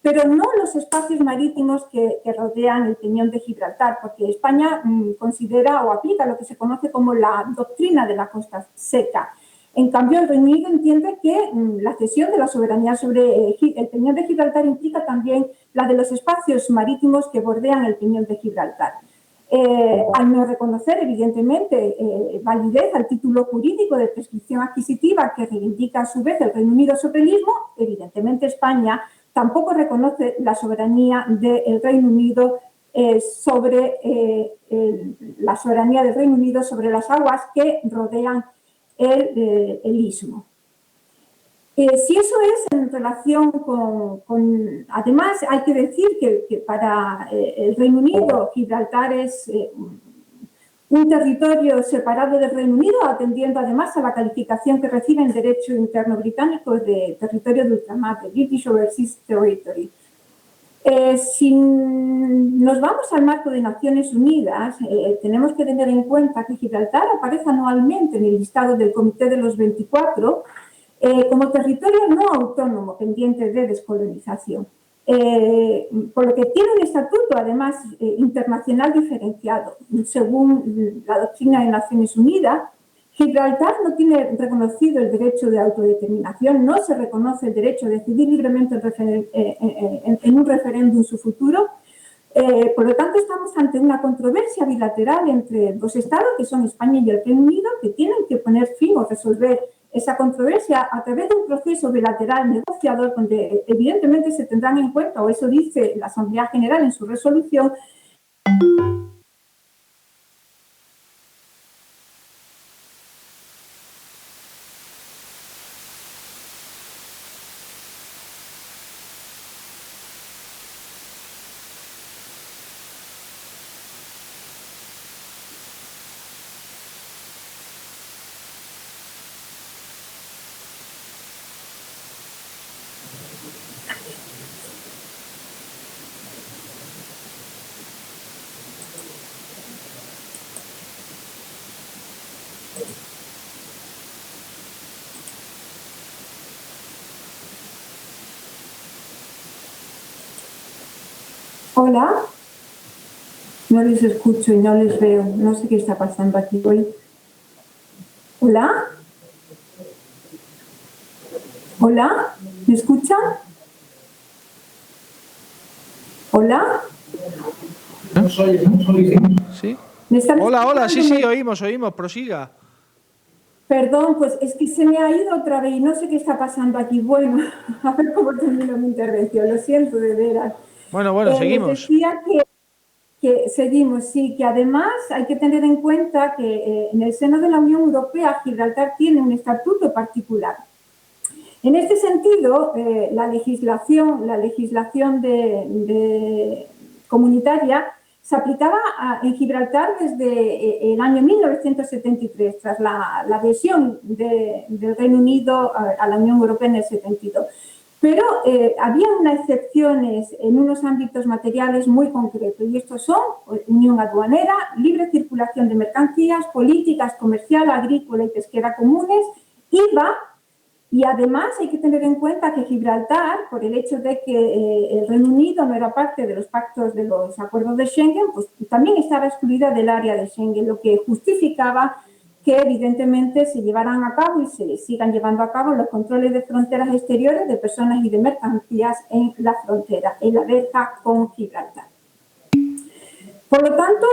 pero no los espacios marítimos que rodean el Peñón de Gibraltar, porque España considera o aplica lo que se conoce como la doctrina de la costa seca. En cambio, el Reino Unido entiende que la cesión de la soberanía sobre el Peñón de Gibraltar implica también la de los espacios marítimos que bordean el Peñón de Gibraltar. Al no reconocer, evidentemente, validez al título jurídico de prescripción adquisitiva que reivindica a su vez el Reino Unido sobre el Istmo, evidentemente España tampoco reconoce la soberanía del Reino Unido sobre la soberanía del Reino Unido sobre las aguas que rodean el Istmo. Si eso es en relación con... Además, hay que decir que para el Reino Ulnido, Gibraltar es un territorio separado del Reino Unido, atendiendo además a la calificación que recibe en derecho interno británico de territorio de ultramar, de British Overseas Territory. Si nos vamos al marco de Naciones Unidas, tenemos que tener en cuenta que Gibraltar aparece anualmente en el listado del Comité de los 24 como territorio no autónomo pendiente de descolonización, por lo que tiene un estatuto además internacional diferenciado. Según la doctrina de Naciones Unidas, Gibraltar no tiene reconocido el derecho de autodeterminación, no se reconoce el derecho a decidir libremente en un referéndum su futuro. Por lo tanto, estamos ante una controversia bilateral entre dos estados, que son España y el Reino Unido, que tienen que poner fin o resolver esa controversia a través de un proceso bilateral negociador donde evidentemente se tendrán en cuenta, o eso dice la Asamblea General en su resolución, hola, no les escucho y no les veo, no sé qué está pasando aquí hoy. Hola, hola, ¿me escuchan? Hola. ¿Sí? ¿Me están Hola, hola, sí, escuchando? oímos, prosiga. Perdón, pues es que se me ha ido otra vez y no sé qué está pasando aquí. Bueno, a ver cómo termino mi intervención, lo siento de veras. Bueno, seguimos. Les decía que seguimos, sí, que además hay que tener en cuenta que en el seno de la Unión Europea Gibraltar tiene un estatuto particular. En este sentido, la legislación comunitaria se aplicaba en Gibraltar desde el año 1973, tras la adhesión del Reino Unido a la Unión Europea en el 72. Pero había unas excepciones en unos ámbitos materiales muy concretos, y estos son unión aduanera, libre circulación de mercancías, políticas comercial, agrícola y pesquera comunes, IVA. Y además hay que tener en cuenta que Gibraltar, por el hecho de que el Reino Unido no era parte de los pactos de los acuerdos de Schengen, pues también estaba excluida del área de Schengen, lo que justificaba que evidentemente se llevaran a cabo y se sigan llevando a cabo los controles de fronteras exteriores de personas y de mercancías en la frontera, en la verja con Gibraltar. Por lo tanto,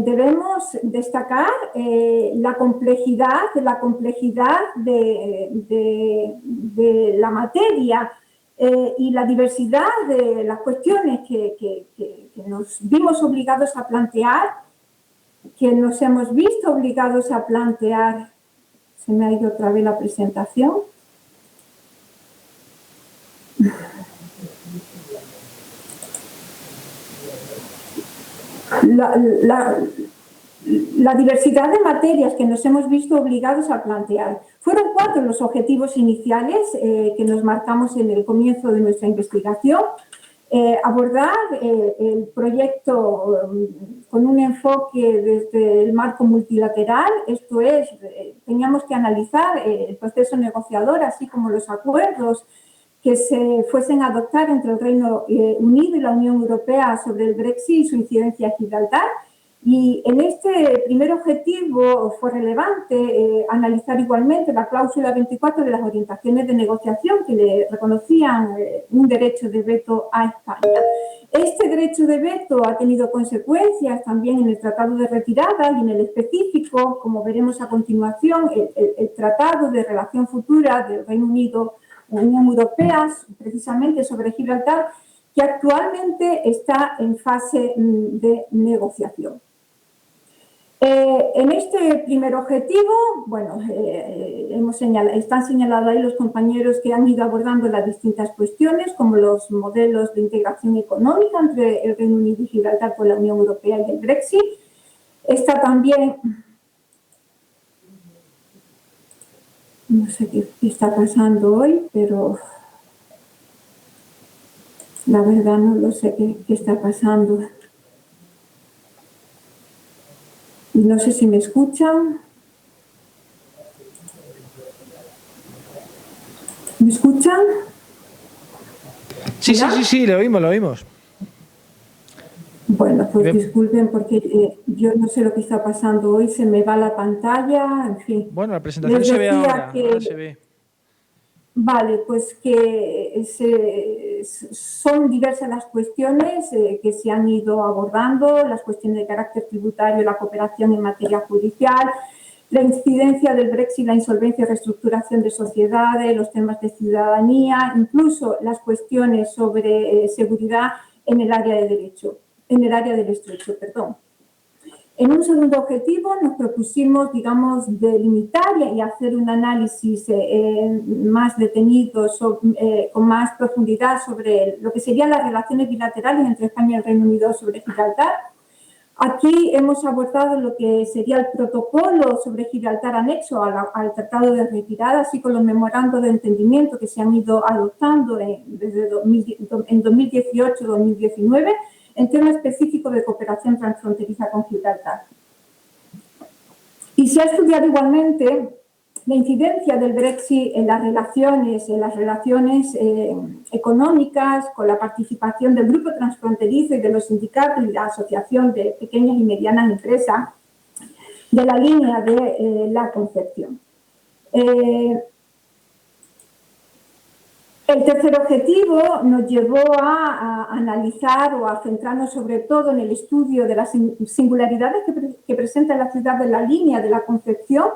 debemos destacar la complejidad de la materia y la diversidad de las cuestiones que nos vimos obligados a plantear, que nos hemos visto obligados a plantear. Se me ha ido otra vez la presentación. La diversidad de materias que nos hemos visto obligados a plantear. Fueron 4 los objetivos iniciales que nos marcamos en el comienzo de nuestra investigación. Abordar el proyecto con un enfoque desde el marco multilateral, esto es, teníamos que analizar el proceso negociador, así como los acuerdos que se fuesen a adoptar entre el Reino Unido y la Unión Europea sobre el Brexit y su incidencia en Gibraltar. Y en este primer objetivo fue relevante analizar igualmente la cláusula 24 de las orientaciones de negociación que le reconocían un derecho de veto a España. Este derecho de veto ha tenido consecuencias también en el Tratado de Retirada y en el específico, como veremos a continuación, el Tratado de Relación Futura del Reino Unido la Unión Europea, precisamente sobre Gibraltar, que actualmente está en fase de negociación. En este primer objetivo, bueno, están señalados ahí los compañeros que han ido abordando las distintas cuestiones, como los modelos de integración económica entre el Reino Unido y Gibraltar por la Unión Europea y el Brexit. Está también... No sé qué está pasando hoy, pero la verdad no lo sé qué está pasando. No sé si me escuchan. ¿Me escuchan? Sí, le oímos. Bueno, Pues disculpen porque yo no sé lo que está pasando hoy, se me va la pantalla, en fin. Bueno, la presentación se ve ahora se ve. Vale, pues que son diversas las cuestiones que se han ido abordando, las cuestiones de carácter tributario, la cooperación en materia judicial, la incidencia del Brexit, la insolvencia y reestructuración de sociedades, los temas de ciudadanía, incluso las cuestiones sobre seguridad en el área de derecho, en el área del estrecho, perdón. En un segundo objetivo nos propusimos, digamos, delimitar y hacer un análisis más detenido, con más profundidad sobre lo que serían las relaciones bilaterales entre España y el Reino Unido sobre Gibraltar. Aquí hemos abordado lo que sería el protocolo sobre Gibraltar anexo al Tratado de Retirada, así como los memorandos de entendimiento que se han ido adoptando desde en 2018-2019, en tema específico de cooperación transfronteriza con Gibraltar. Y se ha estudiado igualmente la incidencia del Brexit en las relaciones económicas, con la participación del grupo transfronterizo y de los sindicatos y la Asociación de Pequeñas y Medianas Empresas de la línea de la Concepción. El tercer objetivo nos llevó a analizar o a centrarnos sobre todo en el estudio de las singularidades que presenta la ciudad de la línea de la Concepción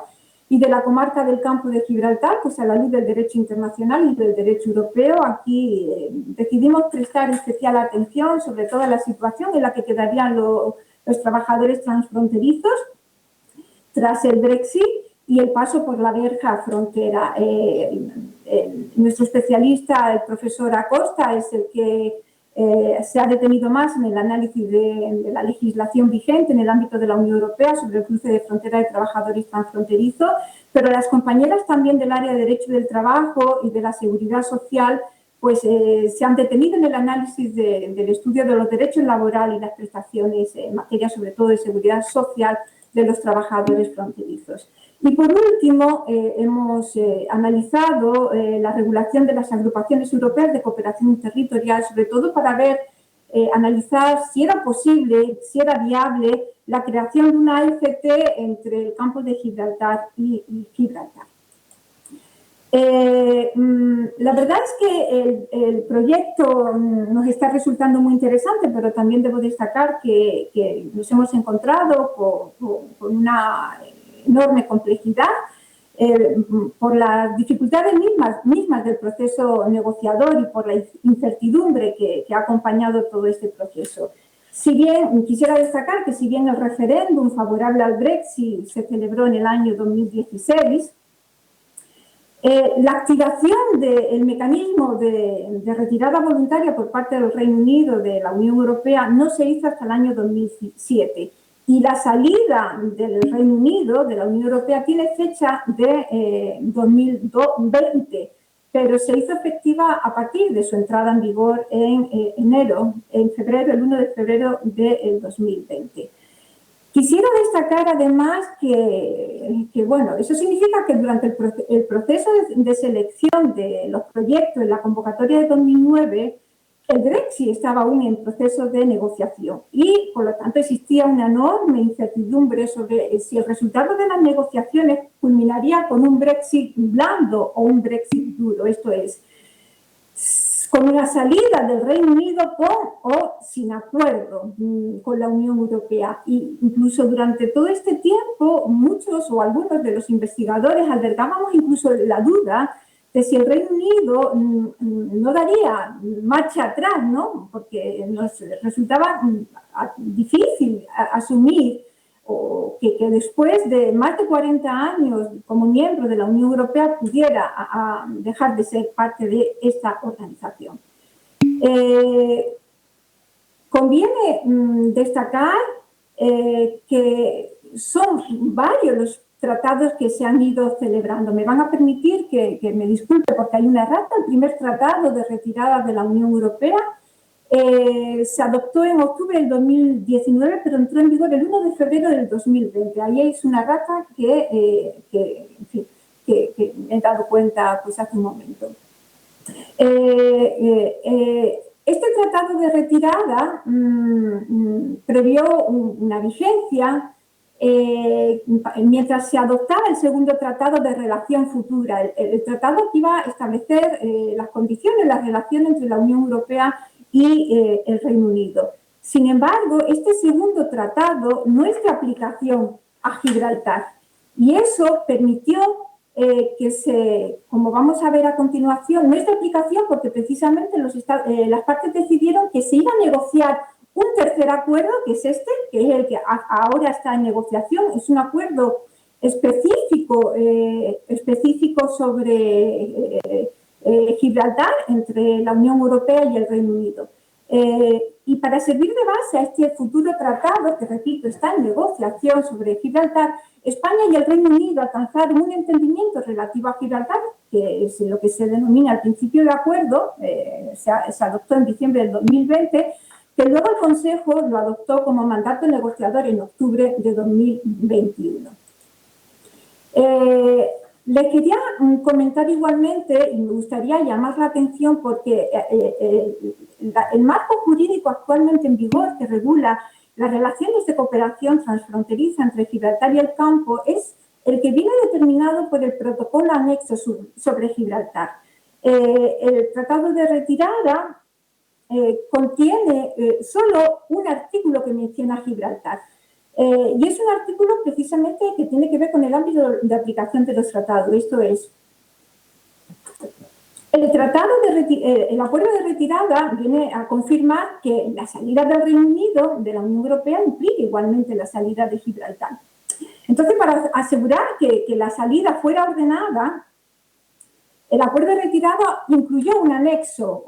y de la comarca del Campo de Gibraltar, pues a la luz del derecho internacional y del derecho europeo. Aquí decidimos prestar especial atención sobre todo a la situación en la que quedarían los trabajadores transfronterizos tras el Brexit y el paso por la verja frontera. Nuestro especialista, el profesor Acosta, es el que se ha detenido más en el análisis de la legislación vigente en el ámbito de la Unión Europea sobre el cruce de frontera de trabajadores transfronterizos, pero las compañeras también del área de Derecho del Trabajo y de la Seguridad Social pues se han detenido en el análisis del estudio de los derechos laborales y las prestaciones en materia sobre todo de seguridad social de los trabajadores fronterizos. Y por último, hemos analizado la regulación de las agrupaciones europeas de cooperación territorial, sobre todo para ver, analizar si era posible, si era viable la creación de una AFT entre el campo de Gibraltar y Gibraltar. La verdad es que el proyecto nos está resultando muy interesante, pero también debo destacar que nos hemos encontrado con una enorme complejidad por las dificultades mismas del proceso negociador y por la incertidumbre que ha acompañado todo este proceso. Si bien quisiera destacar que si bien el referéndum favorable al Brexit se celebró en el año 2016, la activación del mecanismo de retirada voluntaria por parte del Reino Unido de la Unión Europea no se hizo hasta el año 2007 y la salida del Reino Unido de la Unión Europea tiene fecha de 2020, pero se hizo efectiva a partir de su entrada en vigor en el 1 de febrero del 2020. Quisiera destacar además que bueno, eso significa que durante el proceso de selección de los proyectos en la convocatoria de 2009, el Brexit estaba aún en proceso de negociación y, por lo tanto, existía una enorme incertidumbre sobre si el resultado de las negociaciones culminaría con un Brexit blando o un Brexit duro, esto es, con una salida del Reino Unido con o sin acuerdo con la Unión Europea. Y incluso durante todo este tiempo, muchos o algunos de los investigadores albergábamos incluso la duda de si el Reino Unido no daría marcha atrás, ¿no? Porque nos resultaba difícil asumir que después de más de 40 años como miembro de la Unión Europea pudiera dejar de ser parte de esta organización. Conviene destacar que son varios los tratados que se han ido celebrando. Me van a permitir que me disculpe porque hay una errata. El primer tratado de retirada de la Unión Europea se adoptó en octubre del 2019, pero entró en vigor el 1 de febrero del 2020. Ahí es una errata que me he dado cuenta pues, hace un momento. Este tratado de retirada previó una vigencia mientras se adoptaba el segundo tratado de relación futura. El tratado que iba a establecer las condiciones, la relación entre la Unión Europea y el Reino Unido. Sin embargo, este segundo tratado no es de aplicación a Gibraltar y eso permitió que como vamos a ver a continuación, no es de aplicación porque precisamente las partes decidieron que se iba a negociar un tercer acuerdo, que es este, que es el que ahora está en negociación. Es un acuerdo específico sobre Gibraltar entre la Unión Europea y el Reino Unido. Y para servir de base a este futuro tratado, que repito, está en negociación sobre Gibraltar, España y el Reino Unido alcanzaron un entendimiento relativo a Gibraltar, que es lo que se denomina el principio de acuerdo, se adoptó en diciembre del 2020, que luego el Consejo lo adoptó como mandato negociador en octubre de 2021. Les quería comentar igualmente, y me gustaría llamar la atención porque el marco jurídico actualmente en vigor que regula las relaciones de cooperación transfronteriza entre Gibraltar y el campo es el que viene determinado por el protocolo anexo sobre Gibraltar. El tratado de retirada contiene solo un artículo que menciona Gibraltar. Y es un artículo precisamente que tiene que ver con el ámbito de aplicación de los tratados. Esto es, el acuerdo de retirada viene a confirmar que la salida del Reino Unido de la Unión Europea implica igualmente la salida de Gibraltar. Entonces, para asegurar que la salida fuera ordenada, el acuerdo de retirada incluyó un anexo,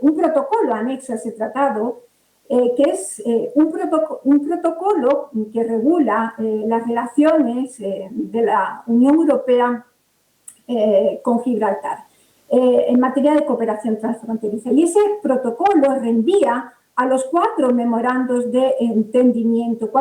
un protocolo anexo a ese tratado, que es un protocolo que regula las relaciones de la Unión Europea con Gibraltar en materia de cooperación transfronteriza. Y ese protocolo reenvía a los 4 memorandos de entendimiento,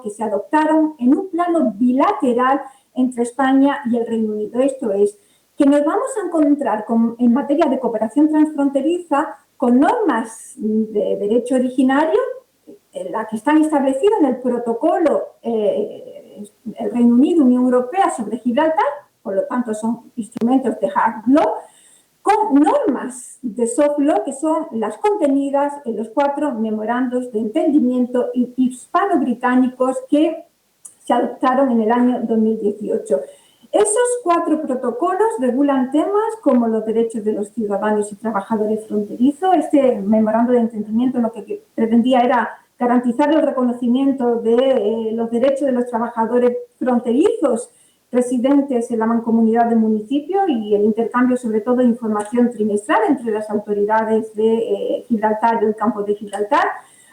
que se adoptaron en un plano bilateral entre España y el Reino Unido. Esto es, que nos vamos a encontrar en materia de cooperación transfronteriza con normas de derecho originario, las que están establecidas en el protocolo el Reino Unido, Unión Europea sobre Gibraltar, por lo tanto son instrumentos de hard law, con normas de soft law que son las contenidas en los 4 memorandos de entendimiento hispano-británicos que se adoptaron en el año 2018. Esos 4 protocolos regulan temas como los derechos de los ciudadanos y trabajadores fronterizos. Este memorando de entendimiento lo que pretendía era garantizar el reconocimiento de los derechos de los trabajadores fronterizos residentes en la mancomunidad de municipios y el intercambio, sobre todo, de información trimestral entre las autoridades de Gibraltar y el campo de Gibraltar.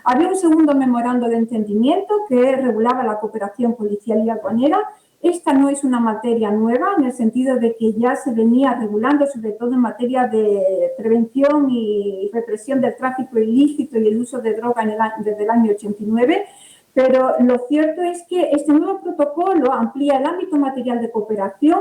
Había un segundo memorando de entendimiento que regulaba la cooperación policial y aduanera. Esta no es una materia nueva en el sentido de que ya se venía regulando, sobre todo en materia de prevención y represión del tráfico ilícito y el uso de droga desde el año 89. Pero lo cierto es que este nuevo protocolo amplía el ámbito material de cooperación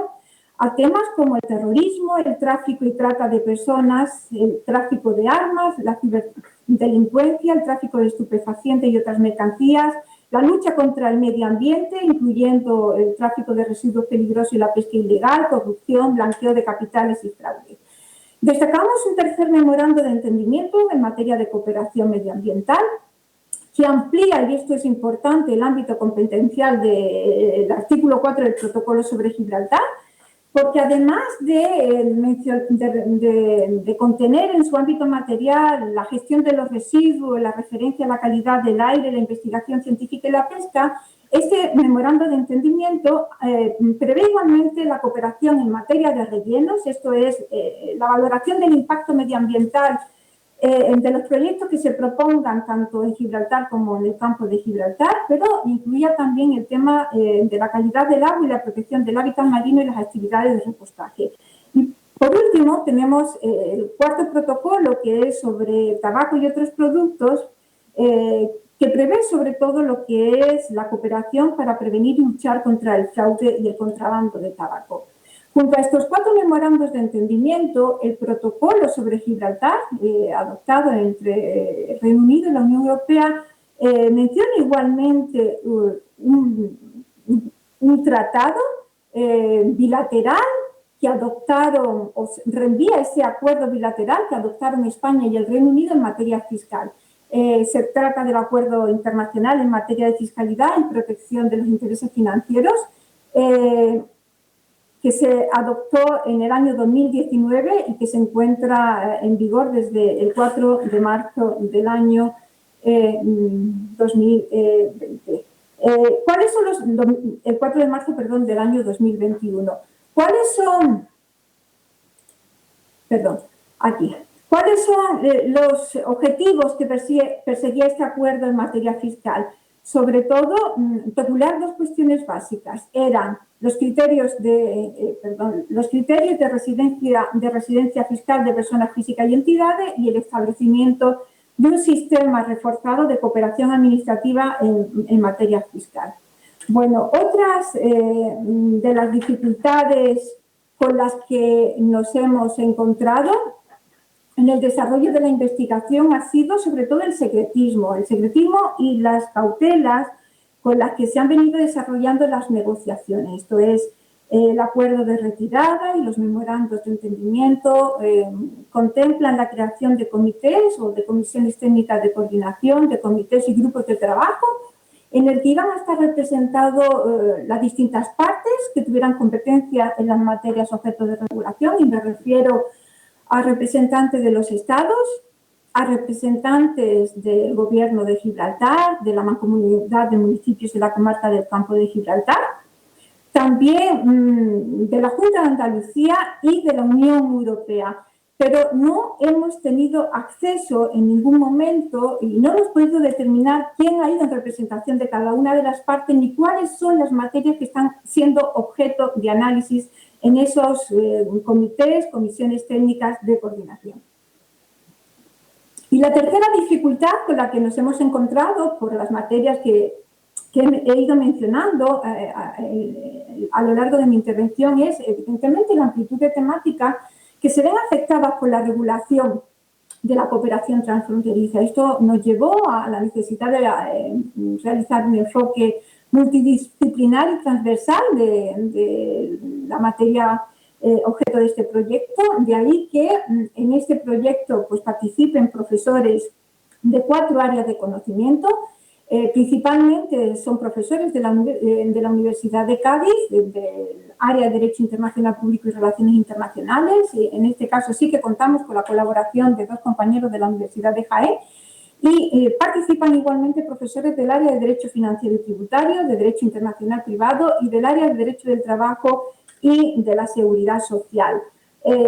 a temas como el terrorismo, el tráfico y trata de personas, el tráfico de armas, la ciberdelincuencia, el tráfico de estupefacientes y otras mercancías, la lucha contra el medio ambiente, incluyendo el tráfico de residuos peligrosos y la pesca ilegal, corrupción, blanqueo de capitales y fraude. Destacamos un tercer memorando de entendimiento en materia de cooperación medioambiental, que amplía, y esto es importante, el ámbito competencial del artículo 4 del protocolo sobre Gibraltar, porque además de contener en su ámbito material la gestión de los residuos, la referencia a la calidad del aire, la investigación científica y la pesca, este memorando de entendimiento prevé igualmente la cooperación en materia de rellenos, esto es, la valoración del impacto medioambiental de los proyectos que se propongan tanto en Gibraltar como en el campo de Gibraltar, pero incluía también el tema de la calidad del agua y la protección del hábitat marino y las actividades de repostaje. Y por último, tenemos el 4º protocolo, que es sobre tabaco y otros productos, que prevé sobre todo lo que es la cooperación para prevenir y luchar contra el fraude y el contrabando de tabaco. Junto a estos 4 memorandos de entendimiento, el protocolo sobre Gibraltar, adoptado entre el Reino Unido y la Unión Europea, menciona igualmente un tratado bilateral que adoptaron, o reenvía ese acuerdo bilateral que adoptaron España y el Reino Unido en materia fiscal. Se trata del acuerdo internacional en materia de fiscalidad y protección de los intereses financieros, que se adoptó en el año 2019 y que se encuentra en vigor desde el 4 de marzo del año 2020. ¿Cuáles son el 4 de marzo, perdón, del año 2021? ¿Cuáles son los objetivos que perseguía este acuerdo en materia fiscal? Sobre todo, regular 2 cuestiones básicas. Eran los criterios de residencia fiscal de personas físicas y entidades y el establecimiento de un sistema reforzado de cooperación administrativa en materia fiscal. Bueno, otras de las dificultades con las que nos hemos encontrado en el desarrollo de la investigación ha sido sobre todo el secretismo y las cautelas con las que se han venido desarrollando las negociaciones. Esto es, el acuerdo de retirada y los memorandos de entendimiento contemplan la creación de comités o de comisiones técnicas de coordinación, de comités y grupos de trabajo, en el que iban a estar representados las distintas partes que tuvieran competencia en las materias objeto de regulación, y me refiero a representantes de los estados, a representantes del Gobierno de Gibraltar, de la Mancomunidad de Municipios de la Comarca del Campo de Gibraltar, también de la Junta de Andalucía y de la Unión Europea. Pero no hemos tenido acceso en ningún momento y no hemos podido determinar quién ha ido en representación de cada una de las partes ni cuáles son las materias que están siendo objeto de análisis en esos comités, comisiones técnicas de coordinación. Y la tercera dificultad con la que nos hemos encontrado por las materias que he ido mencionando a lo largo de mi intervención es, evidentemente, la amplitud de temática que se ven afectadas por la regulación de la cooperación transfronteriza. Esto nos llevó a la necesidad de realizar un enfoque multidisciplinar y transversal de la materia objeto de este proyecto. De ahí que en este proyecto pues, participen profesores de 4 áreas de conocimiento. Principalmente son profesores de la Universidad de Cádiz, del área de Derecho Internacional Público y Relaciones Internacionales. En este caso sí que contamos con la colaboración de 2 compañeros de la Universidad de Jaén, y participan igualmente profesores del área de Derecho Financiero y Tributario, de Derecho Internacional Privado y del área de Derecho del Trabajo y de la Seguridad Social.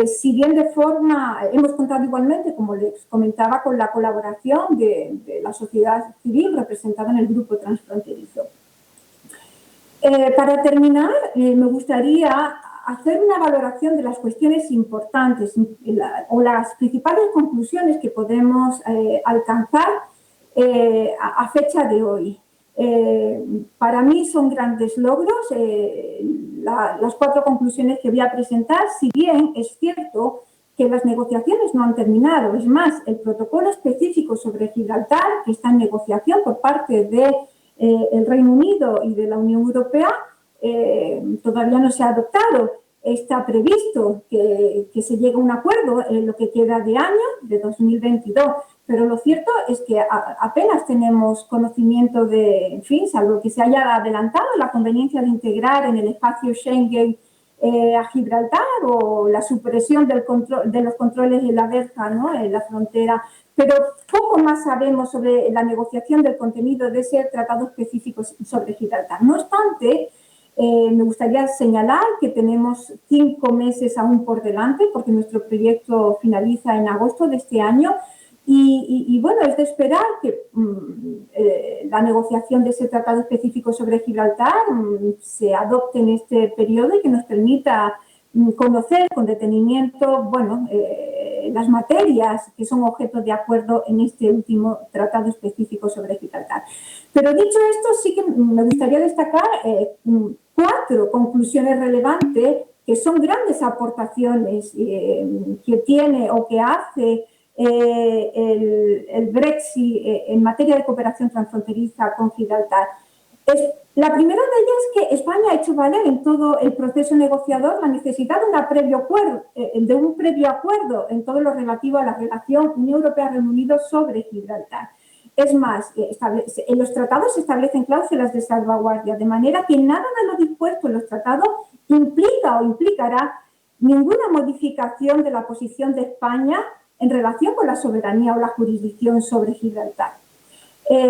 Si bien hemos contado igualmente, como les comentaba, con la colaboración de la sociedad civil representada en el grupo transfronterizo. Para terminar, me gustaría hacer una valoración de las cuestiones importantes o las principales conclusiones que podemos alcanzar a fecha de hoy. Para mí son grandes logros las 4 conclusiones que voy a presentar, si bien es cierto que las negociaciones no han terminado. Es más, el protocolo específico sobre Gibraltar, que está en negociación por parte del Reino Unido y de la Unión Europea, todavía no se ha adoptado. Está previsto que se llegue a un acuerdo en lo que queda de año, de 2022, pero lo cierto es que apenas tenemos conocimiento de, en fin, salvo que se haya adelantado la conveniencia de integrar en el espacio Schengen a Gibraltar o la supresión de los controles en la verja, ¿no?, en la frontera, pero poco más sabemos sobre la negociación del contenido de ese tratado específico sobre Gibraltar. No obstante, me gustaría señalar que tenemos 5 meses aún por delante, porque nuestro proyecto finaliza en agosto de este año, y bueno, es de esperar que la negociación de ese tratado específico sobre Gibraltar se adopte en este periodo y que nos permita conocer con detenimiento, bueno, las materias que son objeto de acuerdo en este último tratado específico sobre Gibraltar. Pero dicho esto, sí que me gustaría destacar 4 conclusiones relevantes que son grandes aportaciones que tiene o que hace el Brexit en materia de cooperación transfronteriza con Gibraltar. La primera de ellas es que España ha hecho valer en todo el proceso negociador la necesidad de un previo acuerdo en todo lo relativo a la relación Unión Europea-Reino Unido sobre Gibraltar. Es más, en los tratados se establecen cláusulas de salvaguardia, de manera que nada de lo dispuesto en los tratados implica o implicará ninguna modificación de la posición de España en relación con la soberanía o la jurisdicción sobre Gibraltar.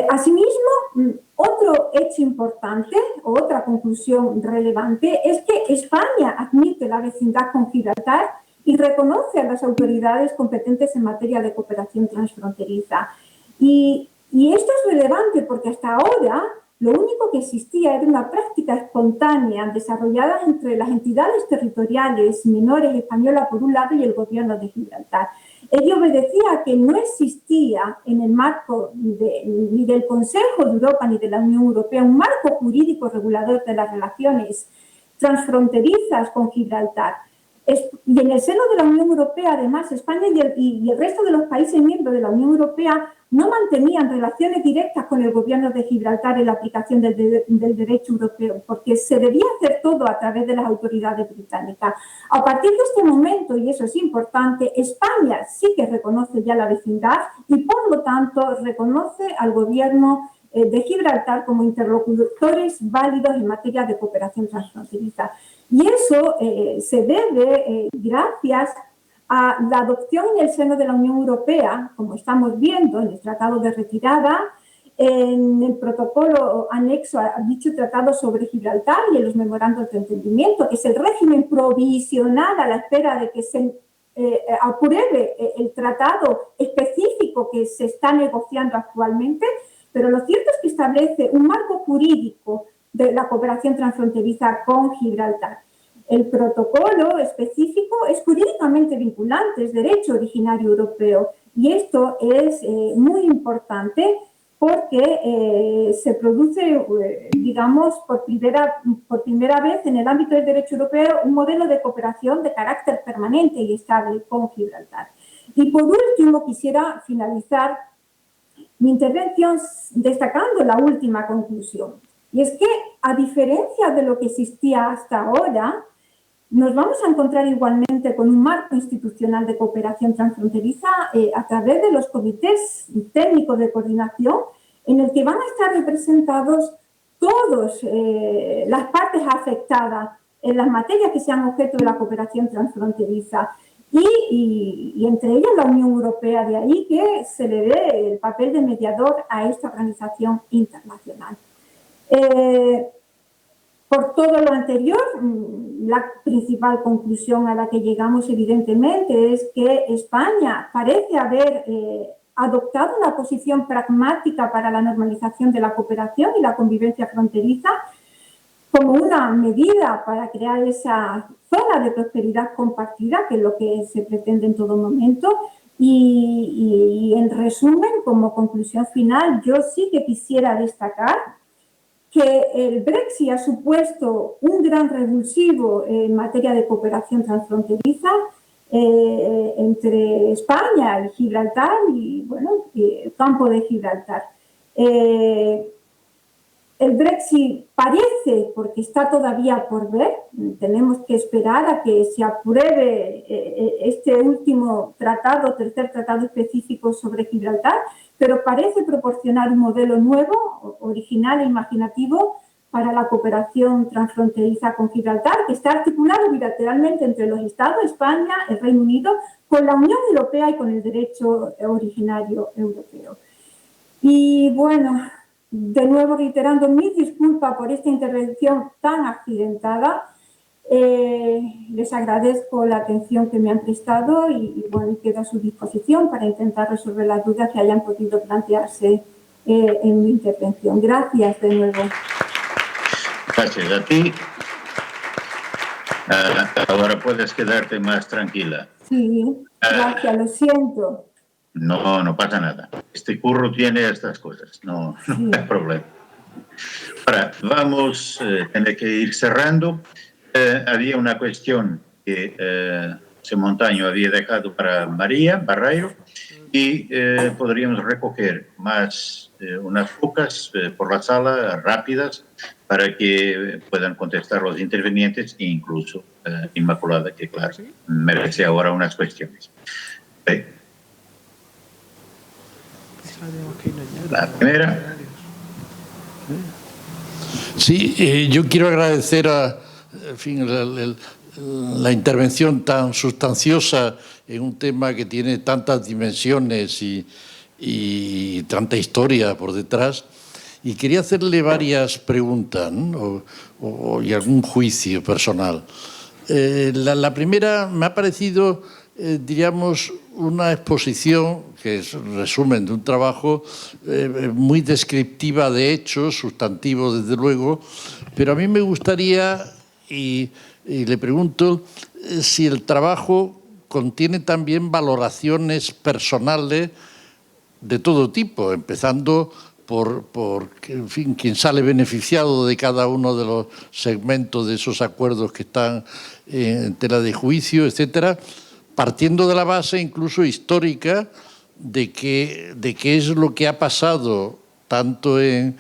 Asimismo, otro hecho importante o otra conclusión relevante es que España admite la vecindad con Gibraltar y reconoce a las autoridades competentes en materia de cooperación transfronteriza. Y esto es relevante porque hasta ahora lo único que existía era una práctica espontánea desarrollada entre las entidades territoriales menores españolas por un lado y el gobierno de Gibraltar. Ello obedecía a que no existía en el marco ni del Consejo de Europa ni de la Unión Europea un marco jurídico regulador de las relaciones transfronterizas con Gibraltar. Y en el seno de la Unión Europea, además, España y el resto de los países miembros de la Unión Europea no mantenían relaciones directas con el gobierno de Gibraltar en la aplicación del derecho europeo, porque se debía hacer todo a través de las autoridades británicas. A partir de este momento, y eso es importante, España sí que reconoce ya la vecindad y, por lo tanto, reconoce al gobierno de Gibraltar como interlocutores válidos en materia de cooperación transfronteriza. Y eso se debe gracias a la adopción en el seno de la Unión Europea, como estamos viendo en el Tratado de Retirada, en el protocolo anexo a dicho Tratado sobre Gibraltar y en los memorandos de entendimiento, que es el régimen provisional a la espera de que se apruebe el tratado específico que se está negociando actualmente, pero lo cierto es que establece un marco jurídico de la cooperación transfronteriza con Gibraltar. El protocolo específico es jurídicamente vinculante, es derecho originario europeo, y esto es muy importante porque se produce, digamos, por primera vez en el ámbito del derecho europeo un modelo de cooperación de carácter permanente y estable con Gibraltar. Y por último, quisiera finalizar mi intervención destacando la última conclusión. Y es que, a diferencia de lo que existía hasta ahora, nos vamos a encontrar igualmente con un marco institucional de cooperación transfronteriza a través de los comités técnicos de coordinación en el que van a estar representados todas las partes afectadas en las materias que sean objeto de la cooperación transfronteriza y entre ellas la Unión Europea. De ahí que se le dé el papel de mediador a esta organización internacional. Por todo lo anterior, la principal conclusión a la que llegamos evidentemente es que España parece haber adoptado una posición pragmática para la normalización de la cooperación y la convivencia fronteriza como una medida para crear esa zona de prosperidad compartida, que es lo que se pretende en todo momento. Y en resumen, como conclusión final, yo sí que quisiera destacar que el Brexit ha supuesto un gran revulsivo en materia de cooperación transfronteriza entre España y Gibraltar y, bueno, el campo de Gibraltar. El Brexit parece, porque está todavía por ver, tenemos que esperar a que se apruebe este último tratado, tercer tratado específico sobre Gibraltar, pero parece proporcionar un modelo nuevo, original e imaginativo para la cooperación transfronteriza con Gibraltar, que está articulado bilateralmente entre los Estados, España, el Reino Unido, con la Unión Europea y con el derecho originario europeo. Y bueno, de nuevo reiterando mis disculpas por esta intervención tan accidentada, les agradezco la atención que me han prestado y bueno, quedo a su disposición para intentar resolver las dudas que hayan podido plantearse en mi intervención. Gracias de nuevo. Gracias a ti. Ahora puedes quedarte más tranquila. Sí, gracias, lo siento. No, no pasa nada. Este curro tiene estas cosas, no hay problema. Ahora, vamos a tener que ir cerrando. había una cuestión que Montaño había dejado para María Barreiro y podríamos recoger más unas pocas por la sala rápidas para que puedan contestar los intervenientes e incluso Inmaculada, que claro, merece ahora unas cuestiones. La primera. Sí, yo quiero agradecer la intervención tan sustanciosa en un tema que tiene tantas dimensiones y tanta historia por detrás. Y quería hacerle varias preguntas, ¿no? y algún juicio personal. La primera me ha parecido, diríamos, una exposición, que es un resumen de un trabajo muy descriptiva de hechos, sustantivo desde luego, pero a mí me gustaría, y le pregunto, si el trabajo contiene también valoraciones personales de todo tipo, empezando por en fin, quien sale beneficiado de cada uno de los segmentos de esos acuerdos que están en tela de juicio, etcétera, partiendo de la base incluso histórica de qué es lo que ha pasado tanto en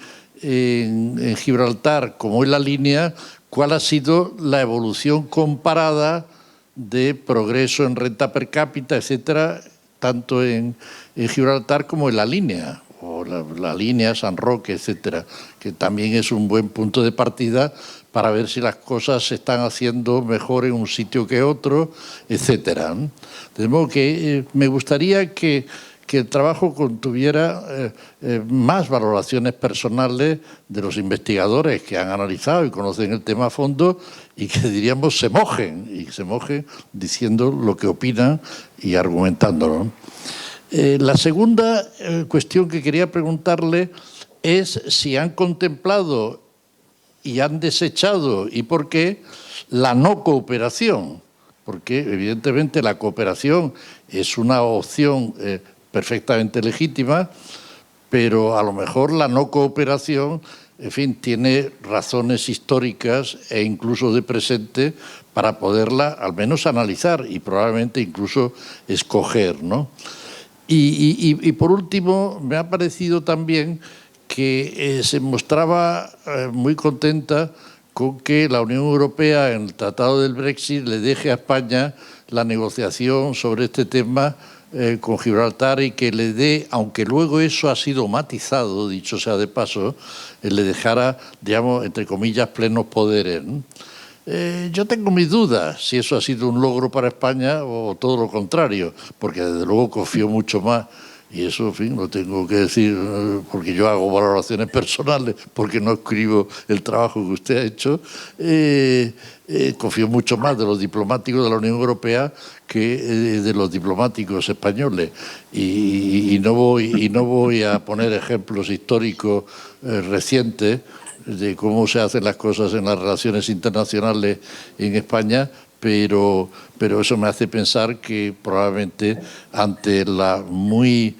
Gibraltar como en la línea, cuál ha sido la evolución comparada de progreso en renta per cápita, etcétera, tanto en Gibraltar como en la línea, o la línea San Roque, etcétera, que también es un buen punto de partida para ver si las cosas se están haciendo mejor en un sitio que otro, etcétera. De modo que me gustaría que el trabajo contuviera más valoraciones personales de los investigadores que han analizado y conocen el tema a fondo y que, diríamos, se mojen diciendo lo que opinan y argumentándolo. La segunda cuestión que quería preguntarle es si han contemplado y han desechado, y por qué, la no cooperación, porque evidentemente la cooperación es una opción perfectamente legítima, pero a lo mejor la no cooperación, en fin, tiene razones históricas e incluso de presente para poderla al menos analizar y probablemente incluso escoger, ¿no? Y por último, me ha parecido también que se mostraba muy contenta con que la Unión Europea en el Tratado del Brexit le deje a España la negociación sobre este tema con Gibraltar y que le dé, aunque luego eso ha sido matizado, dicho sea de paso, le dejara, digamos, entre comillas, plenos poderes, ¿no? Yo tengo mis dudas si eso ha sido un logro para España o todo lo contrario, porque desde luego confío mucho más, y eso, en fin, lo tengo que decir porque yo hago valoraciones personales, porque no escribo el trabajo que usted ha hecho, confío mucho más de los diplomáticos de la Unión Europea que de los diplomáticos españoles, y no voy a poner ejemplos históricos recientes de cómo se hacen las cosas en las relaciones internacionales en España, pero eso me hace pensar que probablemente ante la muy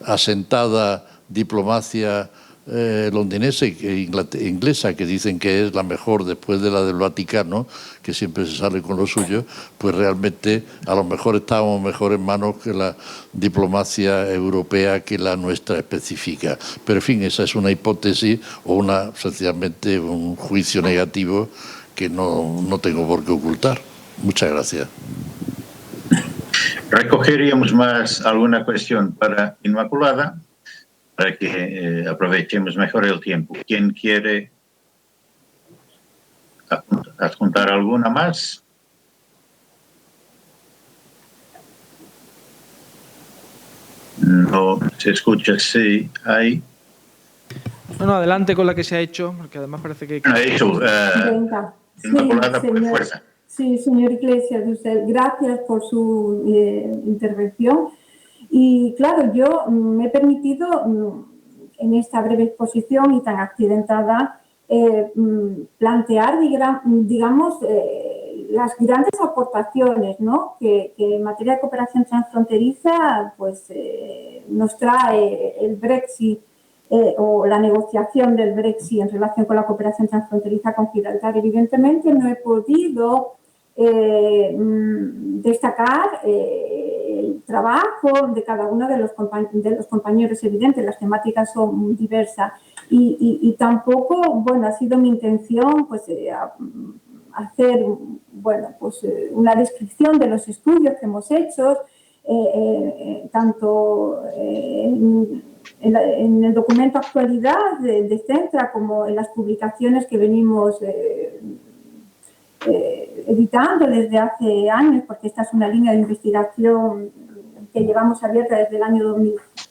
asentada diplomacia londinense e inglesa, que dicen que es la mejor después de la del Vaticano, que siempre se sale con lo suyo, pues realmente a lo mejor estábamos mejor en manos que la diplomacia europea que la nuestra específica. Pero en fin, esa es una hipótesis o sencillamente un juicio negativo que no tengo por qué ocultar. Muchas gracias. Recogeríamos más alguna cuestión para Inmaculada, para que aprovechemos mejor el tiempo. ¿Quién quiere adjuntar alguna más? No se escucha si hay. No, adelante con la que se ha hecho, porque además parece que... Ha hecho Inmaculada, por fuerza. Sí, señor Iglesias, usted, gracias por su intervención. Y claro, yo me he permitido en esta breve exposición y tan accidentada plantear, digamos, las grandes aportaciones, ¿no?, que en materia de cooperación transfronteriza pues, nos trae el Brexit o la negociación del Brexit en relación con la cooperación transfronteriza con Gibraltar. Evidentemente no he podido destacar el trabajo de cada uno de los compañeros. Evidente, las temáticas son muy diversas y tampoco, bueno, ha sido mi intención pues hacer, bueno, pues una descripción de los estudios que hemos hecho, tanto en el documento Actualidad de Centra como en las publicaciones que venimos editando desde hace años, porque esta es una línea de investigación que llevamos abierta desde el año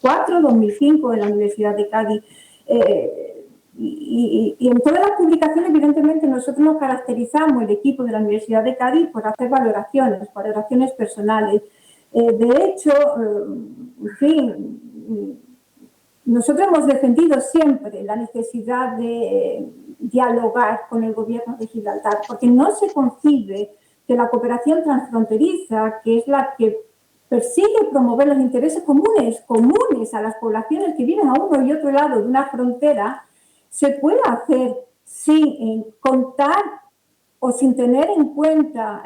2004-2005 en la Universidad de Cádiz. Y en todas las publicaciones, evidentemente, nosotros nos caracterizamos, el equipo de la Universidad de Cádiz, por hacer valoraciones personales. De hecho, en fin, nosotros hemos defendido siempre la necesidad de dialogar con el Gobierno de Gibraltar, porque no se concibe que la cooperación transfronteriza, que es la que persigue promover los intereses comunes a las poblaciones que viven a uno y otro lado de una frontera, se pueda hacer sin contar o sin tener en cuenta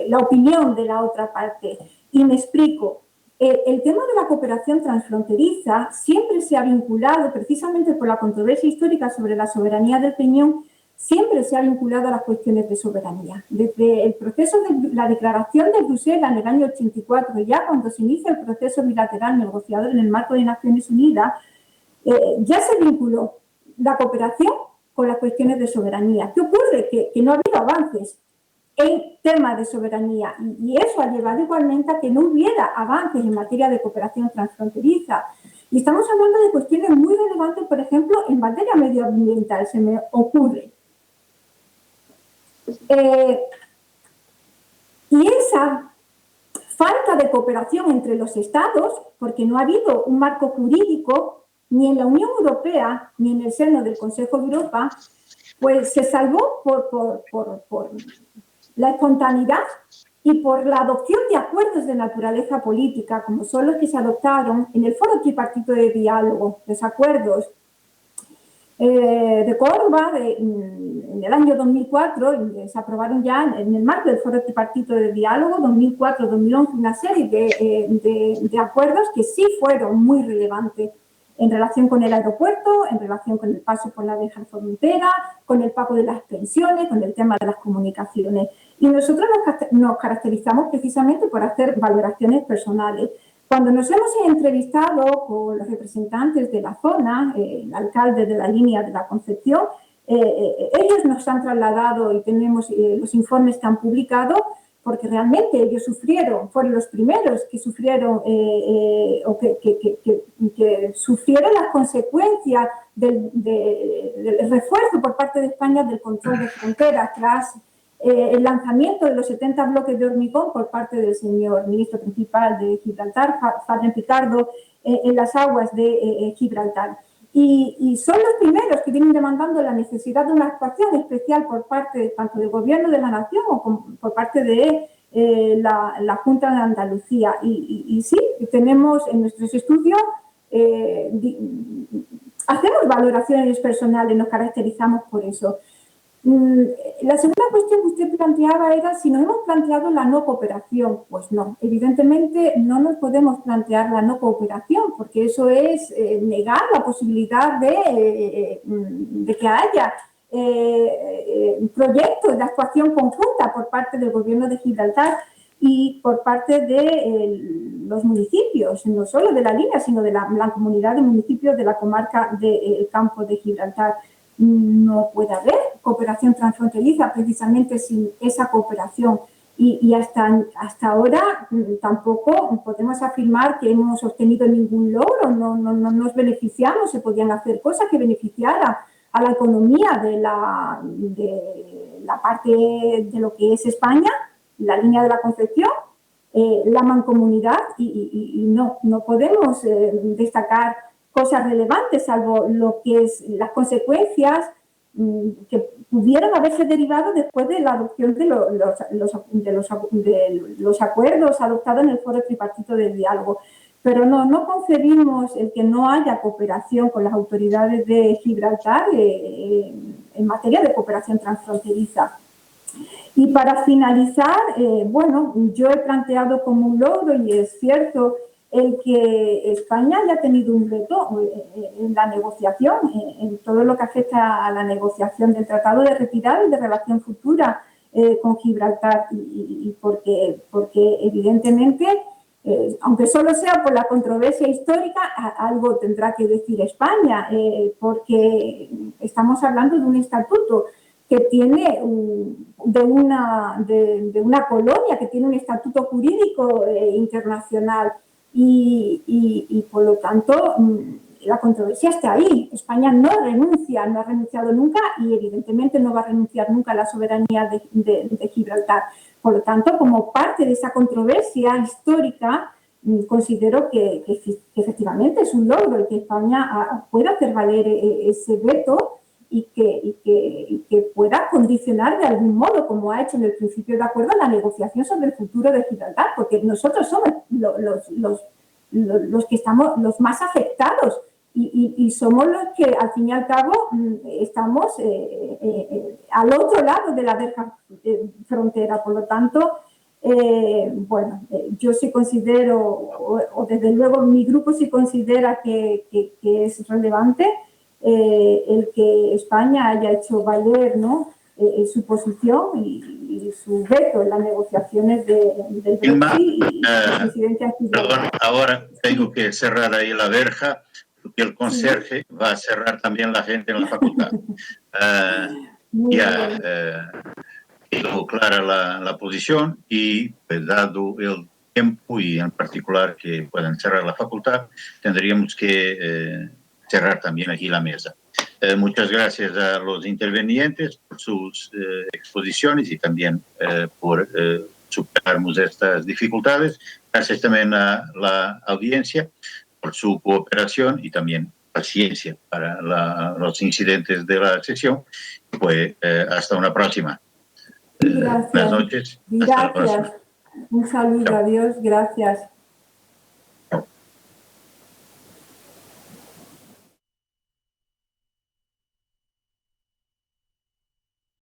la opinión de la otra parte. Y me explico. El tema de la cooperación transfronteriza siempre se ha vinculado, precisamente por la controversia histórica sobre la soberanía del Peñón, siempre se ha vinculado a las cuestiones de soberanía. Desde el proceso de la declaración de Bruselas en el año 84, ya cuando se inicia el proceso bilateral negociador en el marco de Naciones Unidas, ya se vinculó la cooperación con las cuestiones de soberanía. ¿Qué ocurre? Que no ha habido avances en temas de soberanía y eso ha llevado igualmente a que no hubiera avances en materia de cooperación transfronteriza. Y estamos hablando de cuestiones muy relevantes, por ejemplo, en materia medioambiental, se me ocurre. Y esa falta de cooperación entre los Estados, porque no ha habido un marco jurídico ni en la Unión Europea ni en el seno del Consejo de Europa, pues se salvó por la espontaneidad y por la adopción de acuerdos de naturaleza política, como son los que se adoptaron en el Foro Tripartito de Diálogo, los acuerdos de Córdoba en el año 2004, se aprobaron ya en el marco del Foro Tripartito de Diálogo 2004-2011 una serie de acuerdos que sí fueron muy relevantes en relación con el aeropuerto, en relación con el paso por la vieja frontera, con el pago de las pensiones, con el tema de las comunicaciones. Y nosotros nos caracterizamos precisamente por hacer valoraciones personales. Cuando nos hemos entrevistado con los representantes de la zona, el alcalde de la línea de la Concepción, ellos nos han trasladado y tenemos los informes que han publicado, porque realmente ellos fueron los primeros que sufrieron o que sufrieron las consecuencias del refuerzo por parte de España del control de fronteras tras el lanzamiento de los 70 bloques de hormigón por parte del señor ministro principal de Gibraltar, Fabián Picardo, en las aguas de Gibraltar. Y son los primeros que vienen demandando la necesidad de una actuación especial por parte tanto del Gobierno de la Nación o por parte de la Junta de Andalucía. Y sí, tenemos en nuestros estudios, hacemos valoraciones personales, nos caracterizamos por eso. La segunda cuestión que usted planteaba era si nos hemos planteado la no cooperación. Pues no, evidentemente no nos podemos plantear la no cooperación porque eso es negar la posibilidad de que haya proyectos de actuación conjunta por parte del Gobierno de Gibraltar y por parte de los municipios, no solo de la línea, sino de la comunidad de municipios de la comarca del Campo de Gibraltar. No puede haber cooperación transfronteriza precisamente sin esa cooperación y hasta ahora tampoco podemos afirmar que hemos obtenido ningún logro, no nos beneficiamos, se podían hacer cosas que beneficiaran a la economía de la parte de lo que es España, la línea de la Concepción, la mancomunidad y no podemos destacar cosas relevantes, salvo lo que es las consecuencias que pudieran haberse derivado después de la adopción de los acuerdos adoptados en el Foro Tripartito de Diálogo. Pero no concebimos el que no haya cooperación con las autoridades de Gibraltar en materia de cooperación transfronteriza. Y para finalizar, bueno, yo he planteado como un logro, y es cierto, el que España haya tenido un reto en la negociación, en todo lo que afecta a la negociación del Tratado de Retirada y de relación futura con Gibraltar, y porque evidentemente, aunque solo sea por la controversia histórica, algo tendrá que decir España, porque estamos hablando de un estatuto que tiene de una colonia, que tiene un estatuto jurídico internacional, y por lo tanto la controversia está ahí. España no renuncia, no ha renunciado nunca, y evidentemente no va a renunciar nunca a la soberanía de Gibraltar. Por lo tanto, como parte de esa controversia histórica, considero que efectivamente es un logro el que España pueda hacer valer ese veto y que pueda condicionar de algún modo, como ha hecho en el principio de acuerdo, la negociación sobre el futuro de Gibraltar, porque nosotros somos los que estamos los más afectados, y somos los que al fin y al cabo estamos al otro lado de la verja frontera. Por lo tanto, bueno, yo sí considero, o desde luego mi grupo sí considera que es relevante el que España haya hecho valer, ¿no?, su posición y su veto en las negociaciones del Brexit y la presidencia aquí. Perdón, ahora tengo que cerrar ahí la verja, porque el conserje va a cerrar también la gente en la facultad. Quedó clara la posición, y pues, dado el tiempo y en particular que puedan cerrar la facultad, tendríamos que cerrar también aquí la mesa. Muchas gracias a los intervenientes por sus exposiciones y también por superarnos estas dificultades. Gracias también a la audiencia por su cooperación y también paciencia para los incidentes de la sesión. Pues hasta una próxima. Buenas noches. Gracias. Un saludo. Adiós. Gracias.